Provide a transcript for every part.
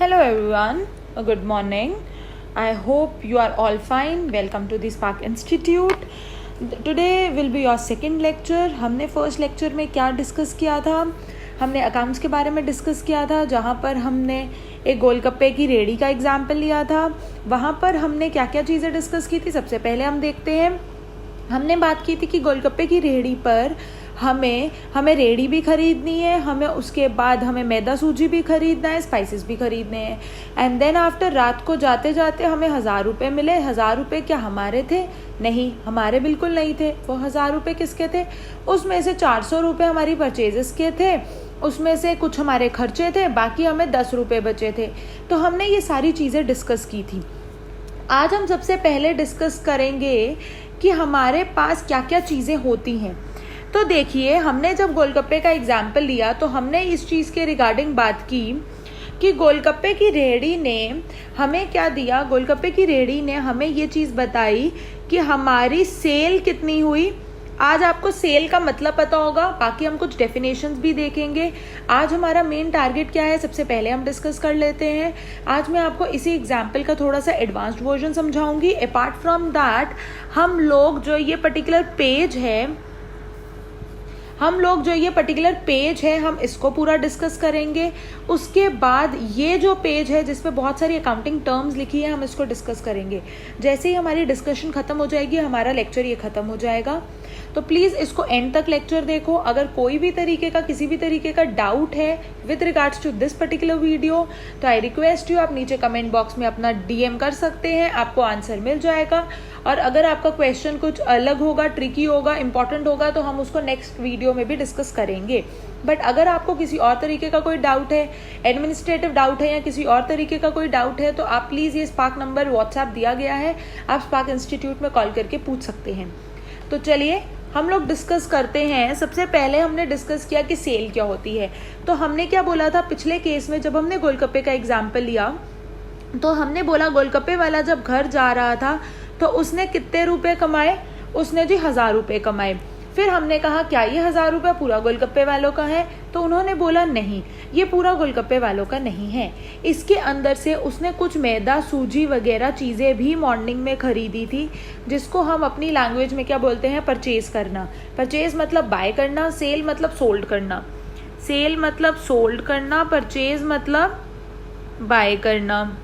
Hello everyone, good morning. I hope you are all fine. Welcome to the Spark Institute. Today will be your second lecture. हमने first lecture में क्या discuss किया था? हमने accounts के बारे में डिस्कस किया था, जहाँ पर हमने एक गोलगप्पे की रेडी का एग्जाम्पल लिया था. वहाँ पर हमने क्या क्या चीज़ें डिस्कस की थी, सबसे पहले हम देखते हैं. हमने बात की थी कि गोलगप्पे की रेडी पर हमें रेडी भी ख़रीदनी है, हमें उसके बाद हमें मैदा सूजी भी ख़रीदना है, स्पाइसेस भी ख़रीदने हैं. एंड देन आफ्टर रात को जाते जाते हमें 1000 रुपये मिले. 1000 रुपये क्या हमारे थे? नहीं, हमारे बिल्कुल नहीं थे. वो 1000 रुपये किसके थे? उसमें से 400 रुपये हमारी परचेजेस के थे, उसमें से कुछ हमारे खर्चे थे, बाकी हमें 10 रुपये बचे थे. तो हमने ये सारी चीज़ें डिस्कस की थी. आज हम सबसे पहले डिस्कस करेंगे कि हमारे पास क्या क्या चीज़ें होती हैं. तो देखिए, हमने जब गोलगप्पे का एग्जाम्पल लिया तो हमने इस चीज़ के रिगार्डिंग बात की कि गोलगप्पे की रेहड़ी ने हमें क्या दिया. गोलगप्पे की रेहड़ी ने हमें ये चीज़ बताई कि हमारी सेल कितनी हुई. आज आपको सेल का मतलब पता होगा, बाकी हम कुछ डेफिनेशंस भी देखेंगे. आज हमारा मेन टारगेट क्या है, सबसे पहले हम डिस्कस कर लेते हैं. आज मैं आपको इसी एग्जाम्पल का थोड़ा सा एडवांस्ड वर्जन समझाऊंगी. अपार्ट फ्रॉम दैट हम लोग जो ये पर्टिकुलर पेज है हम इसको पूरा डिस्कस करेंगे. उसके बाद ये जो पेज है जिस पे बहुत सारी अकाउंटिंग टर्म्स लिखी है हम इसको डिस्कस करेंगे. जैसे ही हमारी डिस्कशन ख़त्म हो जाएगी हमारा लेक्चर ये ख़त्म हो जाएगा. तो प्लीज़ इसको एंड तक लेक्चर देखो. अगर कोई भी किसी भी तरीके का डाउट है with regards to this particular video तो आई रिक्वेस्ट यू, आप नीचे कमेंट बॉक्स में अपना DM कर सकते हैं, आपको आंसर मिल जाएगा. और अगर आपका क्वेश्चन कुछ अलग होगा, ट्रिकी होगा, इंपॉर्टेंट होगा तो हम उसको नेक्स्ट वीडियो में भी डिस्कस करेंगे. बट अगर आपको किसी और तरीके का कोई डाउट है, एडमिनिस्ट्रेटिव डाउट है या किसी और तरीके का कोई डाउट है, तो आप प्लीज़ ये स्पार्क नंबर व्हाट्सएप दिया गया है, आप स्पार्क इंस्टीट्यूट में कॉल करके पूछ सकते हैं. तो चलिए हम लोग डिस्कस करते हैं. सबसे पहले हमने डिस्कस किया कि सेल क्या होती है. तो हमने क्या बोला था पिछले केस में, जब हमने गोलगप्पे का एग्जाम्पल लिया तो हमने बोला गोलगप्पे वाला जब घर जा रहा था तो उसने कितने रुपए कमाए? उसने जी 1000 रुपये कमाए. फिर हमने कहा क्या ये 1000 रुपये पूरा गोलगप्पे वालों का है? तो उन्होंने बोला नहीं, ये पूरा गोलगप्पे वालों का नहीं है. इसके अंदर से उसने कुछ मैदा सूजी वगैरह चीज़ें भी मॉर्निंग में खरीदी थी, जिसको हम अपनी लैंग्वेज में क्या बोलते हैं? परचेज करना. परचेज मतलब बाय करना, सेल मतलब सोल्ड करना. सेल मतलब सोल्ड करना, परचेज मतलब बाय करना.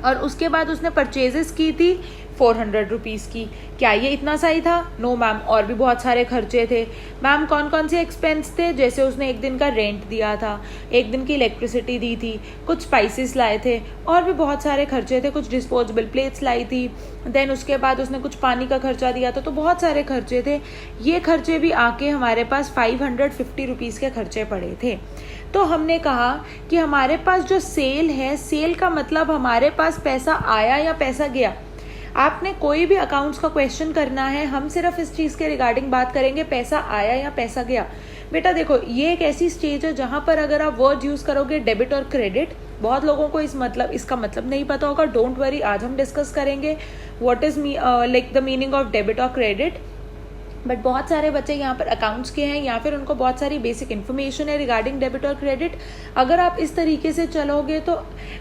और उसके बाद उसने परचेजेस की थी 400 रुपीज़ की. क्या ये इतना सही था? नो मैम, और भी बहुत सारे खर्चे थे. मैम कौन कौन से एक्सपेंस थे? जैसे उसने एक दिन का रेंट दिया था, एक दिन की इलेक्ट्रिसिटी दी थी, कुछ स्पाइसेस लाए थे, और भी बहुत सारे खर्चे थे. कुछ डिस्पोजेबल प्लेट्स लाई थी. देन उसके बाद उसने कुछ पानी का खर्चा दिया था. तो बहुत सारे खर्चे थे. ये खर्चे भी आके हमारे पास 550 रुपीज़ के खर्चे पड़े थे. तो हमने कहा कि हमारे पास जो सेल है, सेल का मतलब हमारे पास पैसा आया या पैसा गया. आपने कोई भी अकाउंट्स का क्वेश्चन करना है, हम सिर्फ इस चीज़ के रिगार्डिंग बात करेंगे, पैसा आया या पैसा गया. बेटा देखो, ये एक ऐसी स्टेज है जहाँ पर अगर आप वर्ड यूज़ करोगे डेबिट और क्रेडिट, बहुत लोगों को इसका मतलब नहीं पता होगा. डोंट वरी, आज हम डिस्कस करेंगे what is like the meaning of debit और क्रेडिट. बट बहुत सारे बच्चे यहाँ पर अकाउंट्स के हैं या फिर उनको बहुत सारी बेसिक इन्फॉर्मेशन है रिगार्डिंग डेबिट और क्रेडिट. अगर आप इस तरीके से चलोगे तो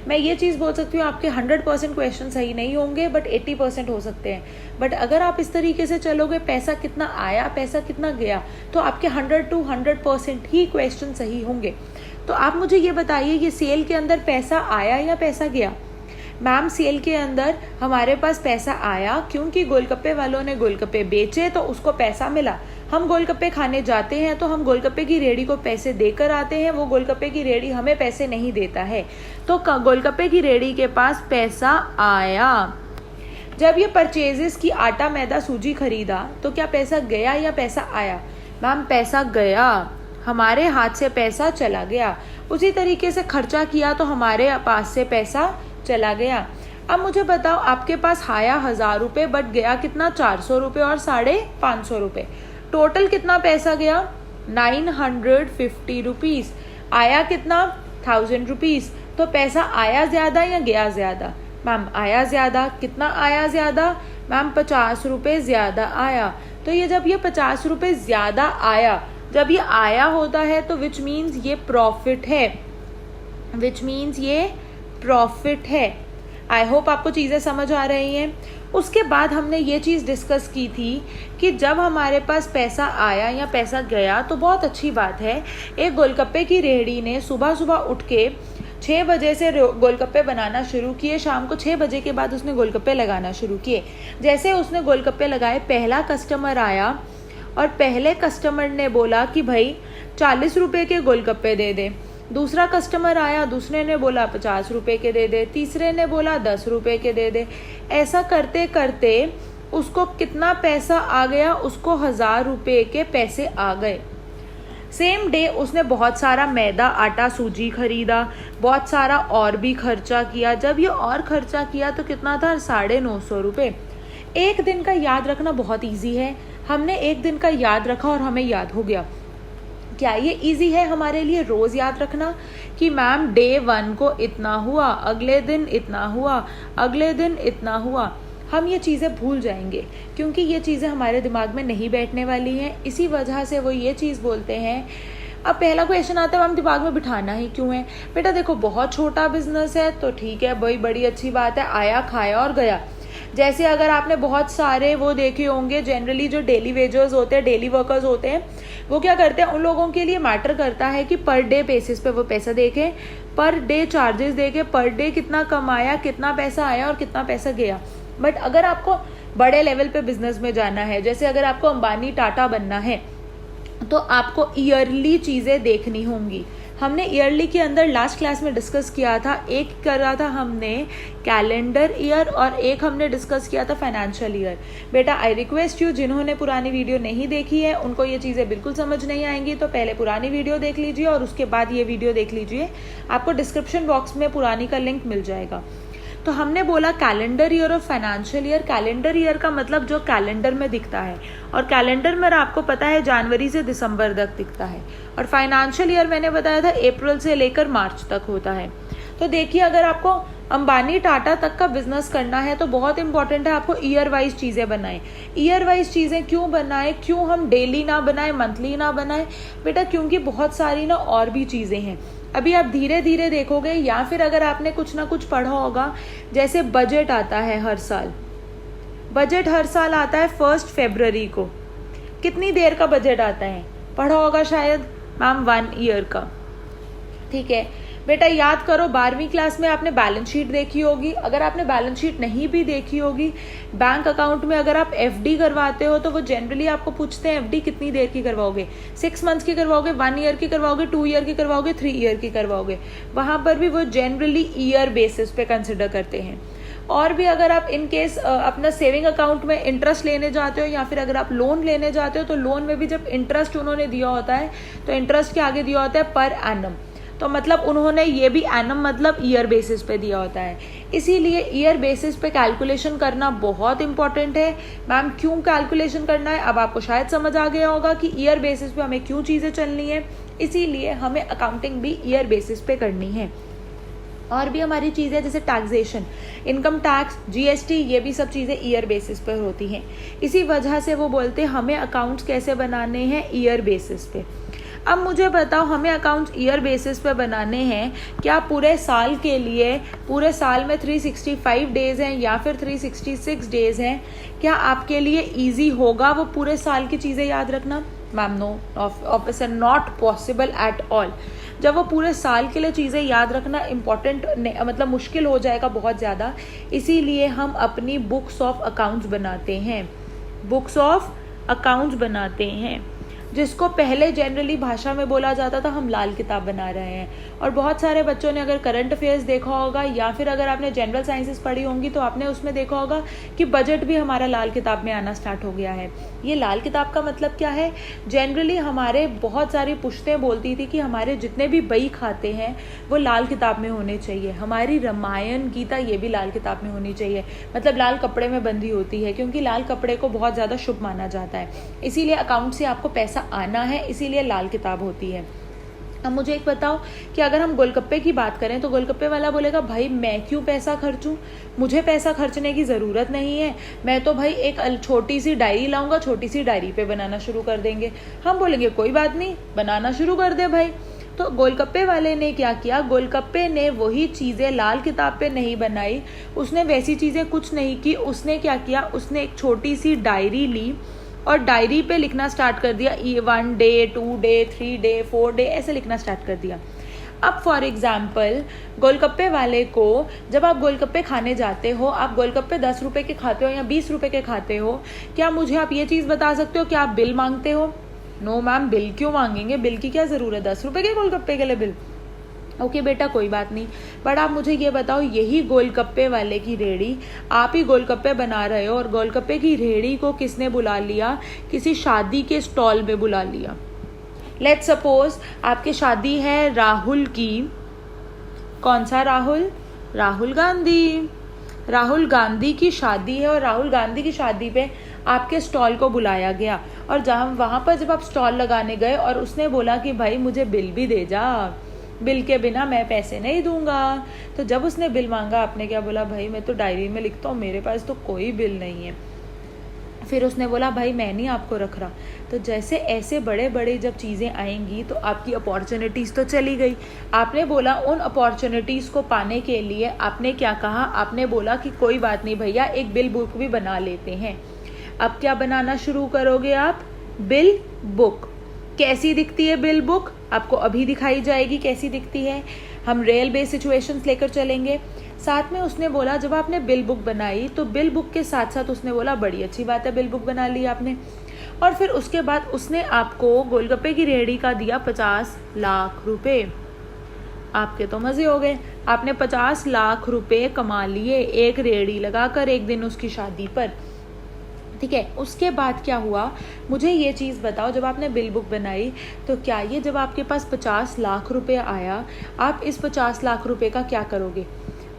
मैं ये चीज़ बोल सकती हूँ, आपके 100% क्वेश्चन सही नहीं होंगे बट 80% हो सकते हैं. बट अगर आप इस तरीके से चलोगे, पैसा कितना आया, पैसा कितना गया, तो आपके 100 to 100% ही क्वेश्चन सही होंगे. तो आप मुझे ये बताइए, ये सेल के अंदर पैसा आया या पैसा गया? मैम सेल के अंदर हमारे पास पैसा आया, क्योंकि गोलगप्पे वालों ने गोलगप्पे बेचे तो उसको पैसा मिला. हम गोलगप्पे खाने जाते हैं तो हम गोलगप्पे की रेहड़ी को पैसे देकर आते हैं, वो गोलगप्पे की रेहड़ी हमें पैसे नहीं देता है. तो गोलगप्पे की रेहड़ी के पास पैसा आया. जब ये परचेजेस की आटा मैदा सूजी खरीदा तो क्या पैसा गया या पैसा आया? मैम पैसा गया, हमारे हाथ से पैसा चला गया. उसी तरीके से खर्चा किया तो हमारे पास से पैसा चला गया. अब मुझे बताओ, आपके पास आया 1000 रुपये बट गया कितना? 400 रुपये और 550 रुपये. टोटल कितना पैसा गया? 950 रुपीज़. आया कितना? 1000 रुपीज़. तो पैसा आया ज़्यादा या गया ज़्यादा? मैम आया ज़्यादा. कितना आया ज़्यादा? मैम 50 रुपये ज़्यादा आया. तो ये जब ये 50 रुपये ज़्यादा आया, जब ये आया होता है तो विच मीन्स ये प्रॉफिट है. विच मीन्स ये प्रॉफिट है। आई होप आपको चीज़ें समझ आ रही हैं। उसके बाद हमने ये चीज़ डिस्कस की थी कि जब हमारे पास पैसा आया या पैसा गया तो बहुत अच्छी बात है। एक गोलगप्पे की रेहड़ी ने सुबह सुबह उठ के 6 बजे से गोलगप्पे बनाना शुरू किए, शाम को 6 बजे के बाद उसने गोलगप्पे लगाना शुरू किए। जैसे उसने गोलगप्पे लगाए, पहला कस्टमर आया और पहले कस्टमर ने बोला कि भाई 40 रुपये के गोलगप्पे दे दे। दूसरा कस्टमर आया, दूसरे ने बोला 50 रुपये के दे दे, तीसरे ने बोला 10 रुपये के दे दे। ऐसा करते करते उसको कितना पैसा आ गया, उसको 1000 रुपये के पैसे आ गए। सेम डे उसने बहुत सारा मैदा, आटा, सूजी खरीदा, बहुत सारा और भी खर्चा किया। जब ये और खर्चा किया तो कितना था, 950 रुपये। एक दिन का याद रखना बहुत ईजी है। हमने एक दिन का याद रखा और हमें याद हो गया। क्या ये इजी है हमारे लिए रोज़ याद रखना कि मैम डे 1 को इतना हुआ, अगले दिन इतना हुआ, अगले दिन इतना हुआ? हम ये चीज़ें भूल जाएंगे क्योंकि ये चीज़ें हमारे दिमाग में नहीं बैठने वाली हैं। इसी वजह से वो ये चीज़ बोलते हैं। अब पहला क्वेश्चन आता है, मैम दिमाग में बिठाना ही क्यों है? बेटा देखो, बहुत छोटा बिजनेस है तो ठीक है भाई, बड़ी अच्छी बात है, आया खाया और गया। जैसे अगर आपने बहुत सारे वो देखे होंगे, जनरली जो डेली वेजर्स होते हैं, डेली वर्कर्स होते हैं, वो क्या करते हैं, उन लोगों के लिए मैटर करता है कि पर डे बेसिस पे वो पैसा देखें, पर डे चार्जेस देखें, पर डे कितना कमाया, कितना पैसा आया और कितना पैसा गया। बट अगर आपको बड़े लेवल पे बिजनेस में जाना है, जैसे अगर आपको अंबानी टाटा बनना है, तो आपको ईयरली चीज़ें देखनी होंगी। हमने ईयरली के अंदर लास्ट क्लास में डिस्कस किया था, एक करा था हमने कैलेंडर ईयर और एक हमने डिस्कस किया था फाइनेंशियल ईयर। बेटा आई रिक्वेस्ट यू, जिन्होंने पुरानी वीडियो नहीं देखी है उनको ये चीज़ें बिल्कुल समझ नहीं आएंगी, तो पहले पुरानी वीडियो देख लीजिए और उसके बाद ये वीडियो देख लीजिए। आपको डिस्क्रिप्शन बॉक्स में पुरानी का लिंक मिल जाएगा। तो हमने बोला कैलेंडर ईयर और फाइनेंशियल ईयर। कैलेंडर ईयर का मतलब जो कैलेंडर में दिखता है, और कैलेंडर में आपको पता है जनवरी से दिसंबर तक दिखता है, और फाइनेंशियल ईयर मैंने बताया था अप्रैल से लेकर मार्च तक होता है। तो देखिए, अगर आपको अंबानी टाटा तक का बिजनेस करना है तो बहुत इंपॉर्टेंट है आपको ईयर वाइज चीज़ें बनाएं। ईयर वाइज चीज़ें क्यों बनाएं, क्यों हम डेली ना बनाएं, मंथली ना बनाएं? बेटा क्योंकि बहुत सारी ना और भी चीज़ें हैं। अभी आप धीरे धीरे देखोगे, या फिर अगर आपने कुछ ना कुछ पढ़ा होगा, जैसे बजट आता है हर साल। बजट हर साल आता है 1 फरवरी को। कितनी देर का बजट आता है, पढ़ा होगा शायद मैम, 1 ईयर का। ठीक है बेटा, याद करो 12वीं क्लास में आपने बैलेंस शीट देखी होगी। अगर आपने बैलेंस शीट नहीं भी देखी होगी, बैंक अकाउंट में अगर आप एफडी करवाते हो तो वो जनरली आपको पूछते हैं एफडी कितनी देर की करवाओगे, 6 मंथ्स की करवाओगे, 1 ईयर की करवाओगे, 2 ईयर की करवाओगे, 3 ईयर की करवाओगे। वहां पर भी वो जनरली ईयर बेसिस पे कंसिडर करते हैं। और भी अगर आप इन केस अपना सेविंग अकाउंट में इंटरेस्ट लेने जाते हो, या फिर अगर आप लोन लेने जाते हो, तो लोन में भी जब इंटरेस्ट उन्होंने दिया होता है तो इंटरेस्ट के आगे दिया होता है पर एनम। तो मतलब उन्होंने ये भी एनम मतलब ईयर बेसिस पे दिया होता है। इसीलिए ईयर बेसिस पे कैलकुलेशन करना बहुत इंपॉर्टेंट है। मैम क्यों कैलकुलेशन करना है, अब आपको शायद समझ आ गया होगा कि ईयर बेसिस पे हमें क्यों चीज़ें चलनी है। इसीलिए हमें अकाउंटिंग भी ईयर बेसिस पे करनी है। और भी हमारी चीज़ें जैसे टैक्सेशन, इनकम टैक्स, जीएसटी, ये भी सब चीज़ें ईयर बेसिस पर होती हैं। इसी वजह से वो बोलते हैं हमें अकाउंट्स कैसे बनाने हैं, ईयर बेसिस पे। अब मुझे बताओ, हमें अकाउंट्स ईयर बेसिस पे बनाने हैं, क्या पूरे साल के लिए, पूरे साल में 365 डेज हैं या फिर 366 डेज हैं, क्या आपके लिए इजी होगा वो पूरे साल की चीज़ें याद रखना? Ma'am no, obviously not possible at all. जब वो पूरे साल के लिए चीज़ें याद रखना इम्पॉर्टेंट मतलब मुश्किल हो जाएगा बहुत ज़्यादा। इसीलिए हम अपनी बुक्स ऑफ अकाउंट्स बनाते हैं, बुक्स ऑफ अकाउंट्स बनाते हैं, जिसको पहले जनरली भाषा में बोला जाता था हम लाल किताब बना रहे हैं। और बहुत सारे बच्चों ने अगर करंट अफेयर्स देखा होगा, या फिर अगर आपने जनरल साइंसेस पढ़ी होंगी, तो आपने उसमें देखा होगा कि बजट भी हमारा लाल किताब में आना स्टार्ट हो गया है। ये लाल किताब का मतलब क्या है? जनरली हमारे बहुत सारी पुश्तें बोलती थी कि हमारे जितने भी बही खाते हैं वो लाल किताब में होने चाहिए। हमारी रामायण, गीता, ये भी लाल किताब में होनी चाहिए, मतलब लाल कपड़े में बंधी होती है, क्योंकि लाल कपड़े को बहुत ज़्यादा शुभ माना जाता है। इसीलिए अकाउंट से आपको पैसा आना है, इसीलिए लाल किताब होती है। अब मुझे एक बताओ कि अगर हम गोलगप्पे की बात करें तो गोलगप्पे वाला बोलेगा भाई मैं क्यों पैसा खर्चूं, मुझे पैसा खर्चने की ज़रूरत नहीं है, मैं तो भाई एक छोटी सी डायरी लाऊंगा, छोटी सी डायरी पे बनाना शुरू कर देंगे। हम बोलेंगे कोई बात नहीं, बनाना शुरू कर दे भाई। तो गोलगप्पे वाले ने क्या किया, गोलगप्पे ने वही चीज़ें लाल किताब पे नहीं बनाई, उसने वैसी चीज़ें कुछ नहीं की। उसने क्या किया, उसने एक छोटी सी डायरी ली और डायरी पे लिखना स्टार्ट कर दिया, 1 डे 2 डे 3 डे 4 डे ऐसे लिखना स्टार्ट कर दिया। अब फॉर एग्जाम्पल गोलगप्पे वाले को, जब आप गोलगप्पे खाने जाते हो, आप गोलगप्पे 10 रुपये के खाते हो या 20 रुपये के खाते हो, क्या मुझे आप ये चीज़ बता सकते हो कि आप बिल मांगते हो? नो मैम, बिल क्यों मांगेंगे, बिल की क्या ज़रूरत, 10 रुपये के गोलगप्पे के लिए बिल। ओके बेटा कोई बात नहीं, बट आप मुझे ये बताओ, यही गोलगप्पे वाले की रेहड़ी, आप ही गोलगप्पे बना रहे हो और गोलगप्पे की रेहड़ी को किसने बुला लिया, किसी शादी के स्टॉल में बुला लिया। लेट्स सपोज आपकी शादी है राहुल की, कौन सा राहुल, राहुल गांधी। राहुल गांधी की शादी है और राहुल गांधी की शादी पे आपके स्टॉल को बुलाया गया, और जहाँ वहाँ पर जब आप स्टॉल लगाने गए और उसने बोला कि भाई मुझे बिल भी दे जा, बिल के बिना मैं पैसे नहीं दूंगा। तो जब उसने बिल मांगा, आपने क्या बोला, भाई मैं तो डायरी में लिखता हूँ, मेरे पास तो कोई बिल नहीं है। फिर उसने बोला भाई मैं नहीं आपको रख रहा। तो जैसे ऐसे बड़े बड़े जब चीज़ें आएंगी तो आपकी अपॉर्चुनिटीज़ तो चली गई। आपने बोला उन अपॉर्चुनिटीज़ को पाने के लिए आपने क्या कहा, आपने बोला कि कोई बात नहीं भैया, एक बिल बुक भी बना लेते हैं। अब क्या बनाना शुरू करोगे आप, बिल बुक। कैसी दिखती है बिल बुक, आपको अभी दिखाई जाएगी कैसी दिखती है। हम रियल बेस सिचुएशंस लेकर चलेंगे। साथ में उसने बोला जब आपने बिल बुक बनाई तो बिल बुक के साथ साथ उसने बोला बड़ी अच्छी बात है, बिल बुक बना ली आपने। और फिर उसके बाद उसने आपको गोलगप्पे की रेहड़ी का दिया 50 लाख रुपए। आपके तो मज़े हो गए, आपने 50 लाख रुपए कमा लिए एक रेहड़ी लगाकर एक दिन उसकी शादी पर। ठीक है, उसके बाद क्या हुआ, मुझे ये चीज़ बताओ, जब आपने बिल बुक बनाई तो क्या ये जब आपके पास 50 लाख रुपए आया, आप इस 50 लाख रुपए का क्या करोगे?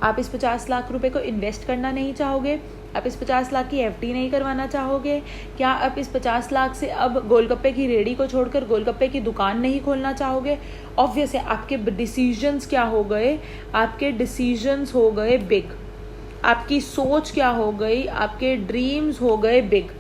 आप इस 50 लाख रुपए को इन्वेस्ट करना नहीं चाहोगे? आप इस 50 लाख की एफडी नहीं करवाना चाहोगे? क्या आप इस 50 लाख से अब गोलगप्पे की रेहड़ी को छोड़कर गोलगप्पे की दुकान नहीं खोलना चाहोगे? ऑब्वियस है, आपके डिसीजंस क्या हो गए, आपके डिसीजंस हो गए बिग। आपकी सोच क्या हो गई, आपके ड्रीम्स हो गए बिग।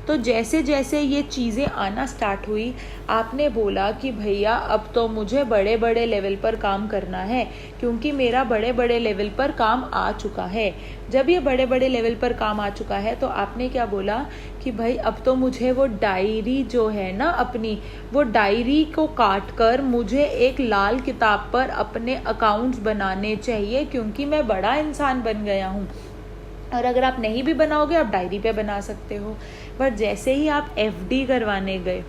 तो जैसे जैसे ये चीज़ें आना स्टार्ट हुई, आपने बोला कि भैया अब तो मुझे बड़े बड़े लेवल पर काम करना है, क्योंकि मेरा बड़े बड़े लेवल पर काम आ चुका है। जब ये बड़े बड़े लेवल पर काम आ चुका है तो आपने क्या बोला कि भाई अब तो मुझे वो डायरी जो है ना अपनी, वो डायरी को काट कर मुझे एक लाल किताब पर अपने अकाउंट्स बनाने चाहिए, क्योंकि मैं बड़ा इंसान बन गया हूँ। और अगर आप नहीं भी बनाओगे आप डायरी पे बना सकते हो। बट जैसे ही आप एफडी करवाने गए,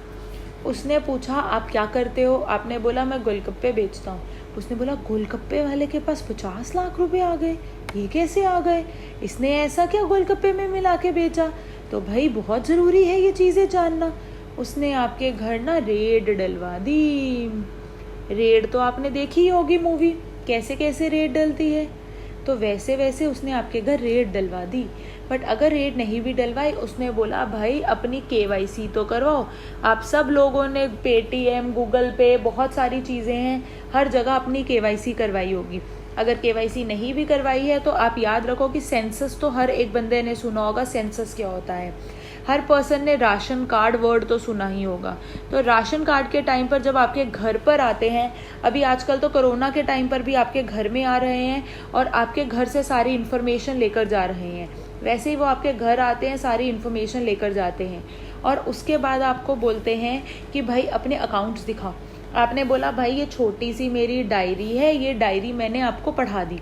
उसने पूछा आप क्या करते हो, आपने बोला मैं गोलगप्पे बेचता हूँ। उसने बोला गोलगप्पे वाले के पास 50 लाख रुपए आ गए, ये कैसे आ गए, इसने ऐसा क्या गोलगप्पे में मिला के बेचा? तो भाई बहुत ज़रूरी है ये चीज़ें जानना। उसने आपके घर ना रेड डलवा दी। रेड तो आपने देखी होगी मूवी, कैसे कैसे रेड डलती है, तो वैसे वैसे उसने आपके घर रेड डलवा दी। बट अगर रेड नहीं भी डलवाई, उसने बोला भाई अपनी केवाईसी तो करवाओ। आप सब लोगों ने पेटीएम, गूगल पे, बहुत सारी चीज़ें हैं, हर जगह अपनी केवाईसी करवाई होगी। अगर केवाईसी नहीं भी करवाई है तो आप याद रखो कि सेंसस तो हर एक बंदे ने सुना होगा, सेंसस क्या होता है। हर पर्सन ने राशन कार्ड वर्ड तो सुना ही होगा। तो राशन कार्ड के टाइम पर जब आपके घर पर आते हैं, अभी आजकल तो कोरोना के टाइम पर भी आपके घर में आ रहे हैं और आपके घर से सारी इन्फॉर्मेशन लेकर जा रहे हैं, वैसे ही वो आपके घर आते हैं, सारी इन्फॉर्मेशन लेकर जाते हैं। और उसके बाद आपको बोलते हैं कि भाई अपने अकाउंट्स दिखाओ। आपने बोला भाई ये छोटी सी मेरी डायरी है, ये डायरी मैंने आपको पढ़ा दी।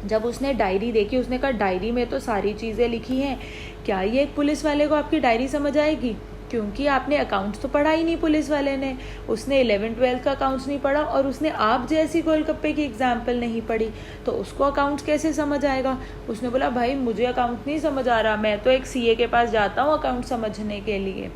जब उसने डायरी देखी, उसने कहा डायरी में तो सारी चीज़ें लिखी हैं, क्या ये एक पुलिस वाले को आपकी डायरी समझ आएगी? क्योंकि आपने अकाउंट्स तो पढ़ा ही नहीं पुलिस वाले ने, उसने 11th-12th का अकाउंट्स नहीं पढ़ा और उसने आप जैसी गोलगप्पे की एग्जाम्पल नहीं पढ़ी, तो उसको अकाउंट्स कैसे समझ आएगा? उसने बोला भाई मुझे अकाउंट नहीं समझ आ रहा, मैं तो एक सीए के पास जाता हूँ अकाउंट समझने के लिए।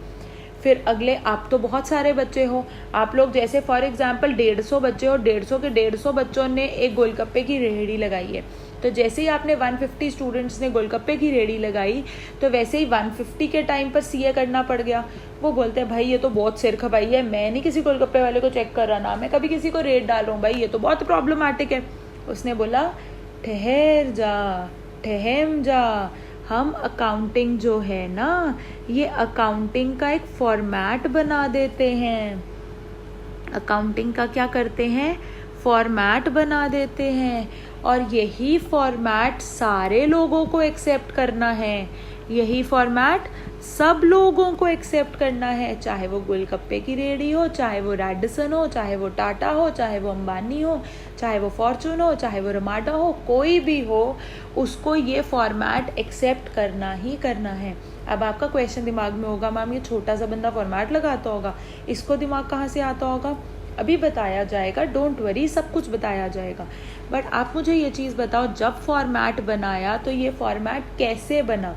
फिर अगले, आप तो बहुत सारे बच्चे हो, आप लोग जैसे फॉर एग्जांपल 150 बच्चे हो, 150 के 150 बच्चों ने एक गोलगप्पे की रेहड़ी लगाई है। तो जैसे ही आपने 150 स्टूडेंट्स ने गोलगप्पे की रेहड़ी लगाई, तो वैसे ही 150 के टाइम पर सीए करना पड़ गया। वो बोलते हैं भाई ये तो बहुत सिर खपाई है, मैं नहीं किसी गोलगप्पे वाले को चेक कर रहा, ना मैं कभी किसी को रेट डाल रहा हूँ, भाई ये तो बहुत प्रॉब्लमैटिक है। उसने बोला ठहर जा, ठहम जा, हम अकाउंटिंग जो है ना, ये अकाउंटिंग का एक फॉर्मेट बना देते हैं। अकाउंटिंग का क्या करते हैं, फॉर्मेट बना देते हैं, और यही फॉर्मेट सारे लोगों को एक्सेप्ट करना है, यही फॉर्मेट सब लोगों को एक्सेप्ट करना है, चाहे वो गोलगप्पे की रेडी हो, चाहे वो रैडिसन हो, चाहे वो टाटा हो, चाहे वो अंबानी हो, चाहे वो फॉर्चून हो, चाहे वो रमाडा हो, कोई भी हो, उसको ये फॉर्मेट एक्सेप्ट करना ही करना है। अब आपका क्वेश्चन दिमाग में होगा, मैम ये छोटा सा बंदा फॉर्मेट लगाता होगा, इसको दिमाग कहाँ से आता होगा? अभी बताया जाएगा, डोंट वरी, सब कुछ बताया जाएगा। बट आप मुझे ये चीज़ बताओ, जब फॉर्मेट बनाया तो ये फॉर्मेट कैसे बना?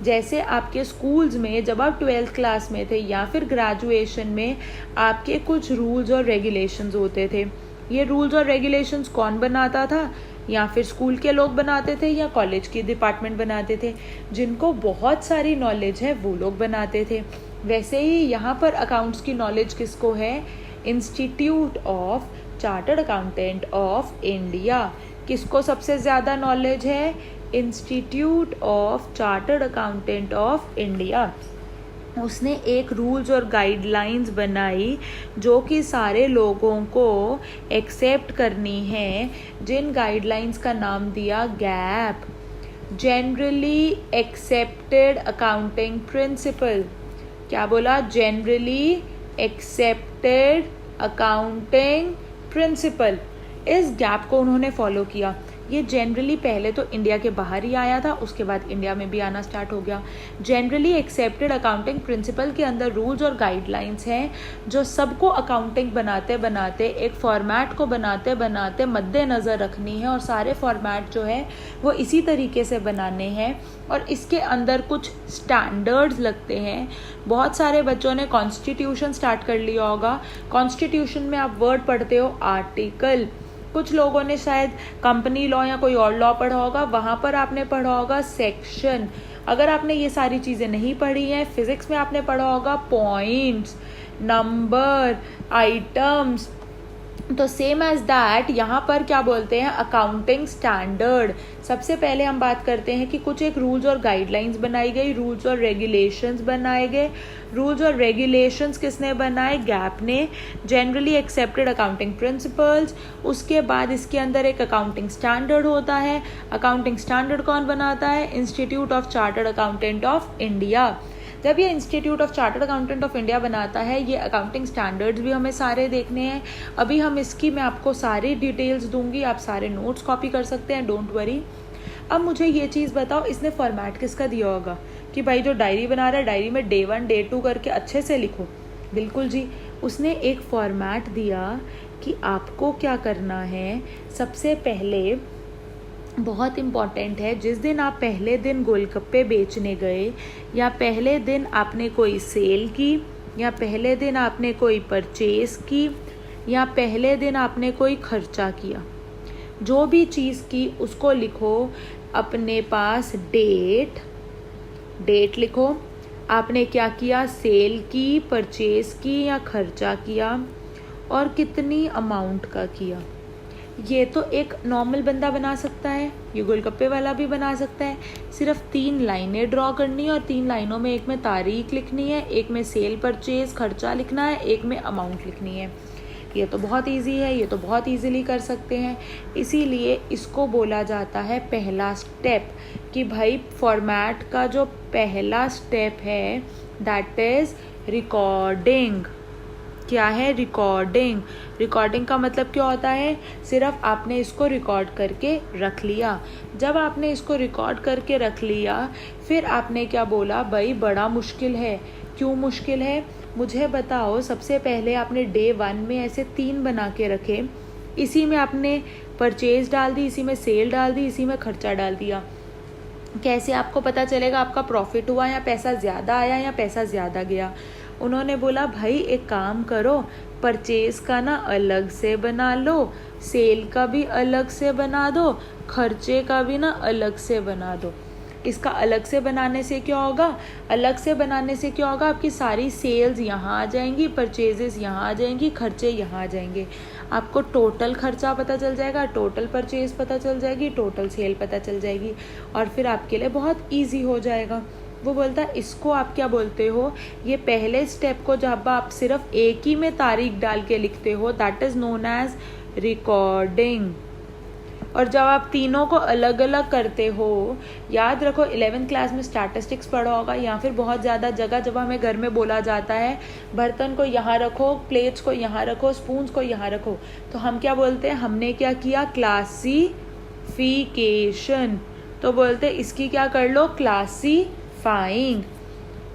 जैसे आपके स्कूल्स में जब आप 12th क्लास में थे या फिर ग्रेजुएशन में आपके कुछ रूल्स और रेगुलेशंस होते थे, ये रूल्स और रेगुलेशंस कौन बनाता था? या फिर स्कूल के लोग बनाते थे या कॉलेज के डिपार्टमेंट बनाते थे? जिनको बहुत सारी नॉलेज है वो लोग बनाते थे। वैसे ही यहाँ पर अकाउंट्स की नॉलेज किसको है? Institute of chartered accountant of India. किसको सबसे ज़्यादा नॉलेज है? Institute of chartered accountant of India. उसने एक रूल्स और गाइडलाइंस बनाई जो कि सारे लोगों को एक्सेप्ट करनी है, जिन गाइडलाइंस का नाम दिया gap, generally accepted accounting principle. क्या बोला? Generally accepted accounting principle. इस गैप को उन्होंने फॉलो किया। ये जनरली पहले तो इंडिया के बाहर ही आया था, उसके बाद इंडिया में भी आना स्टार्ट हो गया। जनरली एक्सेप्टेड अकाउंटिंग प्रिंसिपल के अंदर रूल्स और गाइडलाइंस हैं जो सबको अकाउंटिंग बनाते बनाते, एक फॉर्मेट को बनाते बनाते मद्देनज़र रखनी है, और सारे फॉर्मेट जो है वो इसी तरीके से बनाने हैं, और इसके अंदर कुछ स्टैंडर्ड्स लगते हैं। बहुत सारे बच्चों ने कॉन्स्टिट्यूशन स्टार्ट कर लिया होगा। कॉन्स्टिट्यूशन में आप वर्ड पढ़ते हो आर्टिकल। कुछ लोगों ने शायद कंपनी लॉ या कोई और लॉ पढ़ा होगा, वहाँ पर आपने पढ़ा होगा सेक्शन। अगर आपने ये सारी चीज़ें नहीं पढ़ी हैं, फिजिक्स में आपने पढ़ा होगा पॉइंट्स, नंबर, आइटम्स। तो सेम एज दैट यहाँ पर क्या बोलते हैं? Accounting standard. सबसे पहले हम बात करते हैं कि कुछ एक रूल्स और गाइडलाइंस बनाई गई, रूल्स और रेगुलेशंस बनाए गए। रूल्स और रेगुलेशंस किसने बनाए? गैप ने। Generally accepted accounting principles. उसके बाद इसके अंदर एक अकाउंटिंग स्टैंडर्ड होता है। अकाउंटिंग स्टैंडर्ड कौन बनाता है? Institute of chartered accountant of India. जब ये institute of chartered accountant of India बनाता है, ये अकाउंटिंग स्टैंडर्ड्स भी हमें सारे देखने हैं। अभी हम इसकी मैं आपको सारी डिटेल्स दूंगी, आप सारे नोट्स कॉपी कर सकते हैं, डोंट वरी। अब मुझे ये चीज़ बताओ, इसने फॉर्मेट किसका दिया होगा कि भाई जो डायरी बना रहा है, डायरी में डे 1 डे 2 करके अच्छे से लिखो? बिल्कुल जी, उसने एक फॉर्मेट दिया कि आपको क्या करना है। सबसे पहले बहुत इम्पॉर्टेंट है, जिस दिन आप पहले दिन गोलगप्पे बेचने गए, या पहले दिन आपने कोई सेल की, या पहले दिन आपने कोई परचेज़ की, या पहले दिन आपने कोई खर्चा किया, जो भी चीज़ की उसको लिखो अपने पास। डेट लिखो, आपने क्या किया, सेल की, परचेज़ की या खर्चा किया, और कितनी अमाउंट का किया। ये तो एक नॉर्मल बंदा बना सकता है, ये गोलगप्पे वाला भी बना सकता है। सिर्फ 3 लाइनें ड्रॉ करनी है, और 3 लाइनों में एक में तारीख लिखनी है, एक में सेल परचेज खर्चा लिखना है, एक में अमाउंट लिखनी है। ये तो बहुत इजी है, ये तो बहुत इजीली कर सकते हैं। इसीलिए इसको बोला जाता है पहला स्टेप, कि भाई फॉर्मेट का जो पहला स्टेप है दैट इज़ रिकॉर्डिंग। क्या है? रिकॉर्डिंग। रिकॉर्डिंग का मतलब क्या होता है? सिर्फ आपने इसको रिकॉर्ड करके रख लिया। जब आपने इसको रिकॉर्ड करके रख लिया, फिर आपने क्या बोला? भाई बड़ा मुश्किल है। क्यों मुश्किल है? मुझे बताओ। सबसे पहले आपने डे 1 में ऐसे 3 बना के रखे, इसी में आपने परचेज डाल दी, इसी में सेल डाल दी, इसी में खर्चा डाल दिया। कैसे आपको पता चलेगा आपका प्रॉफिट हुआ, या पैसा ज़्यादा आया या पैसा ज़्यादा गया? उन्होंने बोला भाई एक काम करो, परचेज का ना अलग से बना लो, सेल का भी अलग से बना दो, खर्चे का भी ना अलग से बना दो। इसका अलग से बनाने से क्या होगा? अलग से बनाने से क्या होगा? आपकी सारी सेल्स यहाँ आ जाएंगी, परचेजेस यहाँ आ जाएंगी, खर्चे यहाँ आ जाएंगे। आपको टोटल खर्चा पता चल जाएगा, टोटल परचेज पता चल जाएगी, टोटल सेल पता चल जाएगी, और फिर आपके लिए बहुत ईजी हो जाएगा। वो बोलता है इसको आप क्या बोलते हो, ये पहले स्टेप को जब आप सिर्फ एक ही में तारीख डाल के लिखते हो that is known as recording. और जब आप तीनों को अलग अलग करते हो, याद रखो 11th क्लास में स्टैटिस्टिक्स पढ़ा होगा या फिर बहुत ज़्यादा जगह जब हमें घर में बोला जाता है बर्तन को यहाँ रखो, प्लेट्स को यहाँ रखो, स्पून्स को यहाँ रखो, तो हम क्या बोलते हैं, हमने क्या किया, क्लासिफिकेशन। तो बोलते हैं इसकी क्या कर लो, क्लासीफाइंग।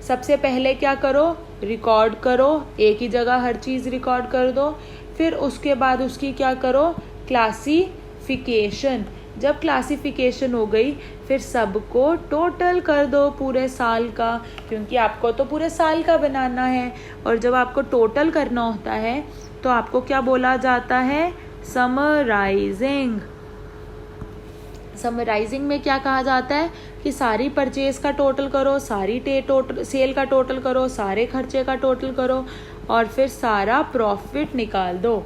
सबसे पहले क्या करो, रिकॉर्ड करो, एक ही जगह हर चीज़ रिकॉर्ड कर दो, फिर उसके बाद उसकी क्या करो, क्लासिफिकेशन। जब क्लासिफिकेशन हो गई फिर सबको टोटल कर दो पूरे साल का, क्योंकि आपको तो पूरे साल का बनाना है। और जब आपको टोटल करना होता है तो आपको क्या बोला जाता है, समराइजिंग। समराइजिंग में क्या कहा जाता है कि सारी परचेज का टोटल करो, सारी सेल का टोटल करो, सारे खर्चे का टोटल करो और फिर सारा प्रॉफिट निकाल दो।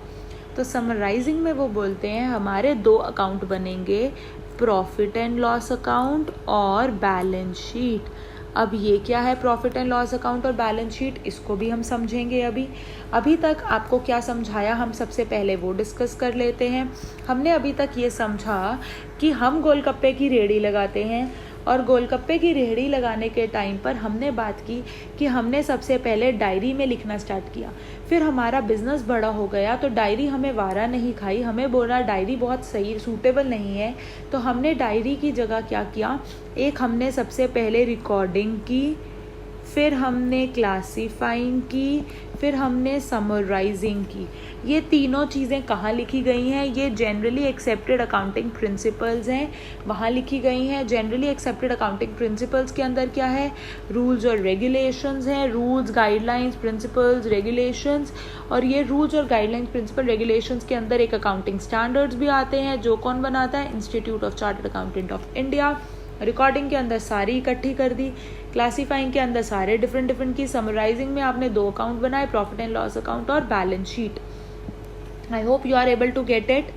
तो समराइजिंग में वो बोलते हैं हमारे दो अकाउंट बनेंगे, प्रॉफिट एंड लॉस अकाउंट और बैलेंस शीट। अब ये क्या है प्रॉफिट एंड लॉस अकाउंट और बैलेंस शीट, इसको भी हम समझेंगे। अभी तक आपको क्या समझाया, हम सबसे पहले वो डिस्कस कर लेते हैं। हमने अभी तक ये समझा कि हम गोलगप्पे की रेहड़ी लगाते हैं और गोलगप्पे की रेहड़ी लगाने के टाइम पर हमने बात की कि हमने सबसे पहले डायरी में लिखना स्टार्ट किया, फिर हमारा बिजनेस बड़ा हो गया तो डायरी हमें वारा नहीं खाई, हमें बोला डायरी बहुत सही सूटेबल नहीं है, तो हमने डायरी की जगह क्या किया, एक हमने सबसे पहले रिकॉर्डिंग की, फिर हमने क्लासीफाइंग की, फिर हमने समराइजिंग की। ये तीनों चीज़ें कहाँ लिखी गई हैं, ये जनरली एक्सेप्टेड अकाउंटिंग प्रिंसिपल्स हैं, वहाँ लिखी गई हैं। जनरली एक्सेप्टेड अकाउंटिंग प्रिंसिपल्स के अंदर क्या है, रूल्स और रेगुलेशंस हैं, रूल्स गाइडलाइंस प्रिंसिपल्स रेगुलेशंस। और ये रूल्स और गाइडलाइंस प्रिंसिपल रेगुलेशंस के अंदर एक अकाउंटिंग स्टैंडर्ड्स भी आते हैं, जो कौन बनाता है, institute of chartered accountant of India. Recording के अंदर सारी इकट्ठी कर दी, क्लासीफाइंग के अंदर सारे डिफरेंट की, समराइजिंग में आपने दो अकाउंट बनाए, प्रॉफिट एंड लॉस अकाउंट और balance sheet. I hope you are able to get it.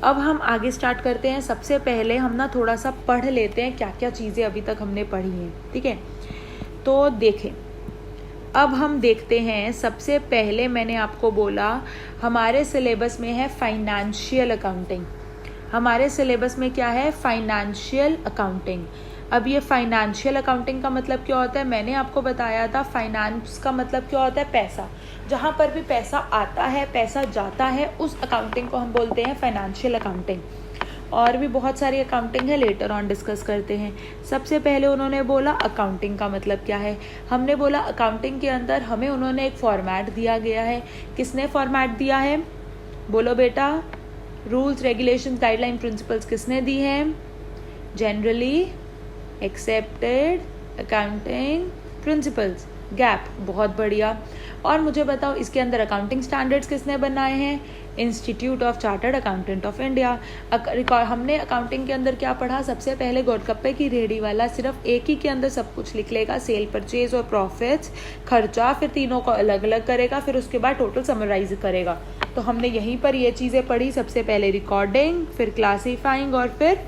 अब हम आगे स्टार्ट करते हैं। सबसे पहले हम ना थोड़ा सा पढ़ लेते हैं क्या क्या चीज़ें अभी तक हमने पढ़ी हैं, ठीक है। तो देखें, अब हम देखते हैं। सबसे पहले मैंने आपको बोला हमारे सिलेबस में है फाइनेंशियल अकाउंटिंग। हमारे सिलेबस में क्या है, फाइनेंशियल अकाउंटिंग। अब ये फाइनेंशियल अकाउंटिंग का मतलब क्या होता है, मैंने आपको बताया था फाइनेंस का मतलब क्या होता है, पैसा। जहाँ पर भी पैसा आता है, पैसा जाता है, उस अकाउंटिंग को हम बोलते हैं फाइनेंशियल अकाउंटिंग। और भी बहुत सारी अकाउंटिंग है, लेटर ऑन डिस्कस करते हैं। सबसे पहले उन्होंने बोला अकाउंटिंग का मतलब क्या है। हमने बोला अकाउंटिंग के अंदर हमें उन्होंने एक फॉर्मेट दिया गया है। किसने फॉर्मेट दिया है, बोलो बेटा। रूल्स रेगुलेशंस गाइडलाइन प्रिंसिपल्स किसने दी हैं, generally accepted accounting principles, gap. बहुत बढ़िया। और मुझे बताओ इसके अंदर अकाउंटिंग स्टैंडर्ड्स किसने बनाए हैं, institute of chartered accountant of India. हमने अकाउंटिंग के अंदर क्या पढ़ा, सबसे पहले गोलगप्पे की रेहड़ी वाला सिर्फ एक ही के अंदर सब कुछ लिख लेगा, सेल परचेज और प्रॉफिट्स, खर्चा, फिर तीनों को अलग अलग करेगा, फिर उसके बाद टोटल समराइज करेगा। तो हमने यहीं पर ये चीज़ें पढ़ी, सबसे पहले रिकॉर्डिंग, फिर क्लासीफाइंग और फिर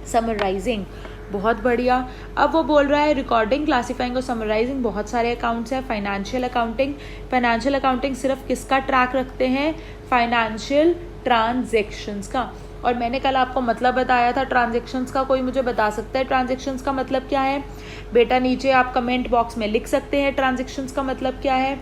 समराइजिंग। बहुत बढ़िया। अब वो बोल रहा है रिकॉर्डिंग, क्लासीफाइंग और समराइजिंग बहुत सारे अकाउंट्स हैं। फाइनेंशियल अकाउंटिंग सिर्फ किसका ट्रैक रखते हैं, फाइनेंशियल ट्रांजैक्शंस का। और मैंने कल आपको मतलब बताया था ट्रांजैक्शंस का। कोई मुझे बता सकता है ट्रांजैक्शंस का मतलब क्या है, बेटा नीचे आप कमेंट बॉक्स में लिख सकते हैं ट्रांजैक्शंस का मतलब क्या है।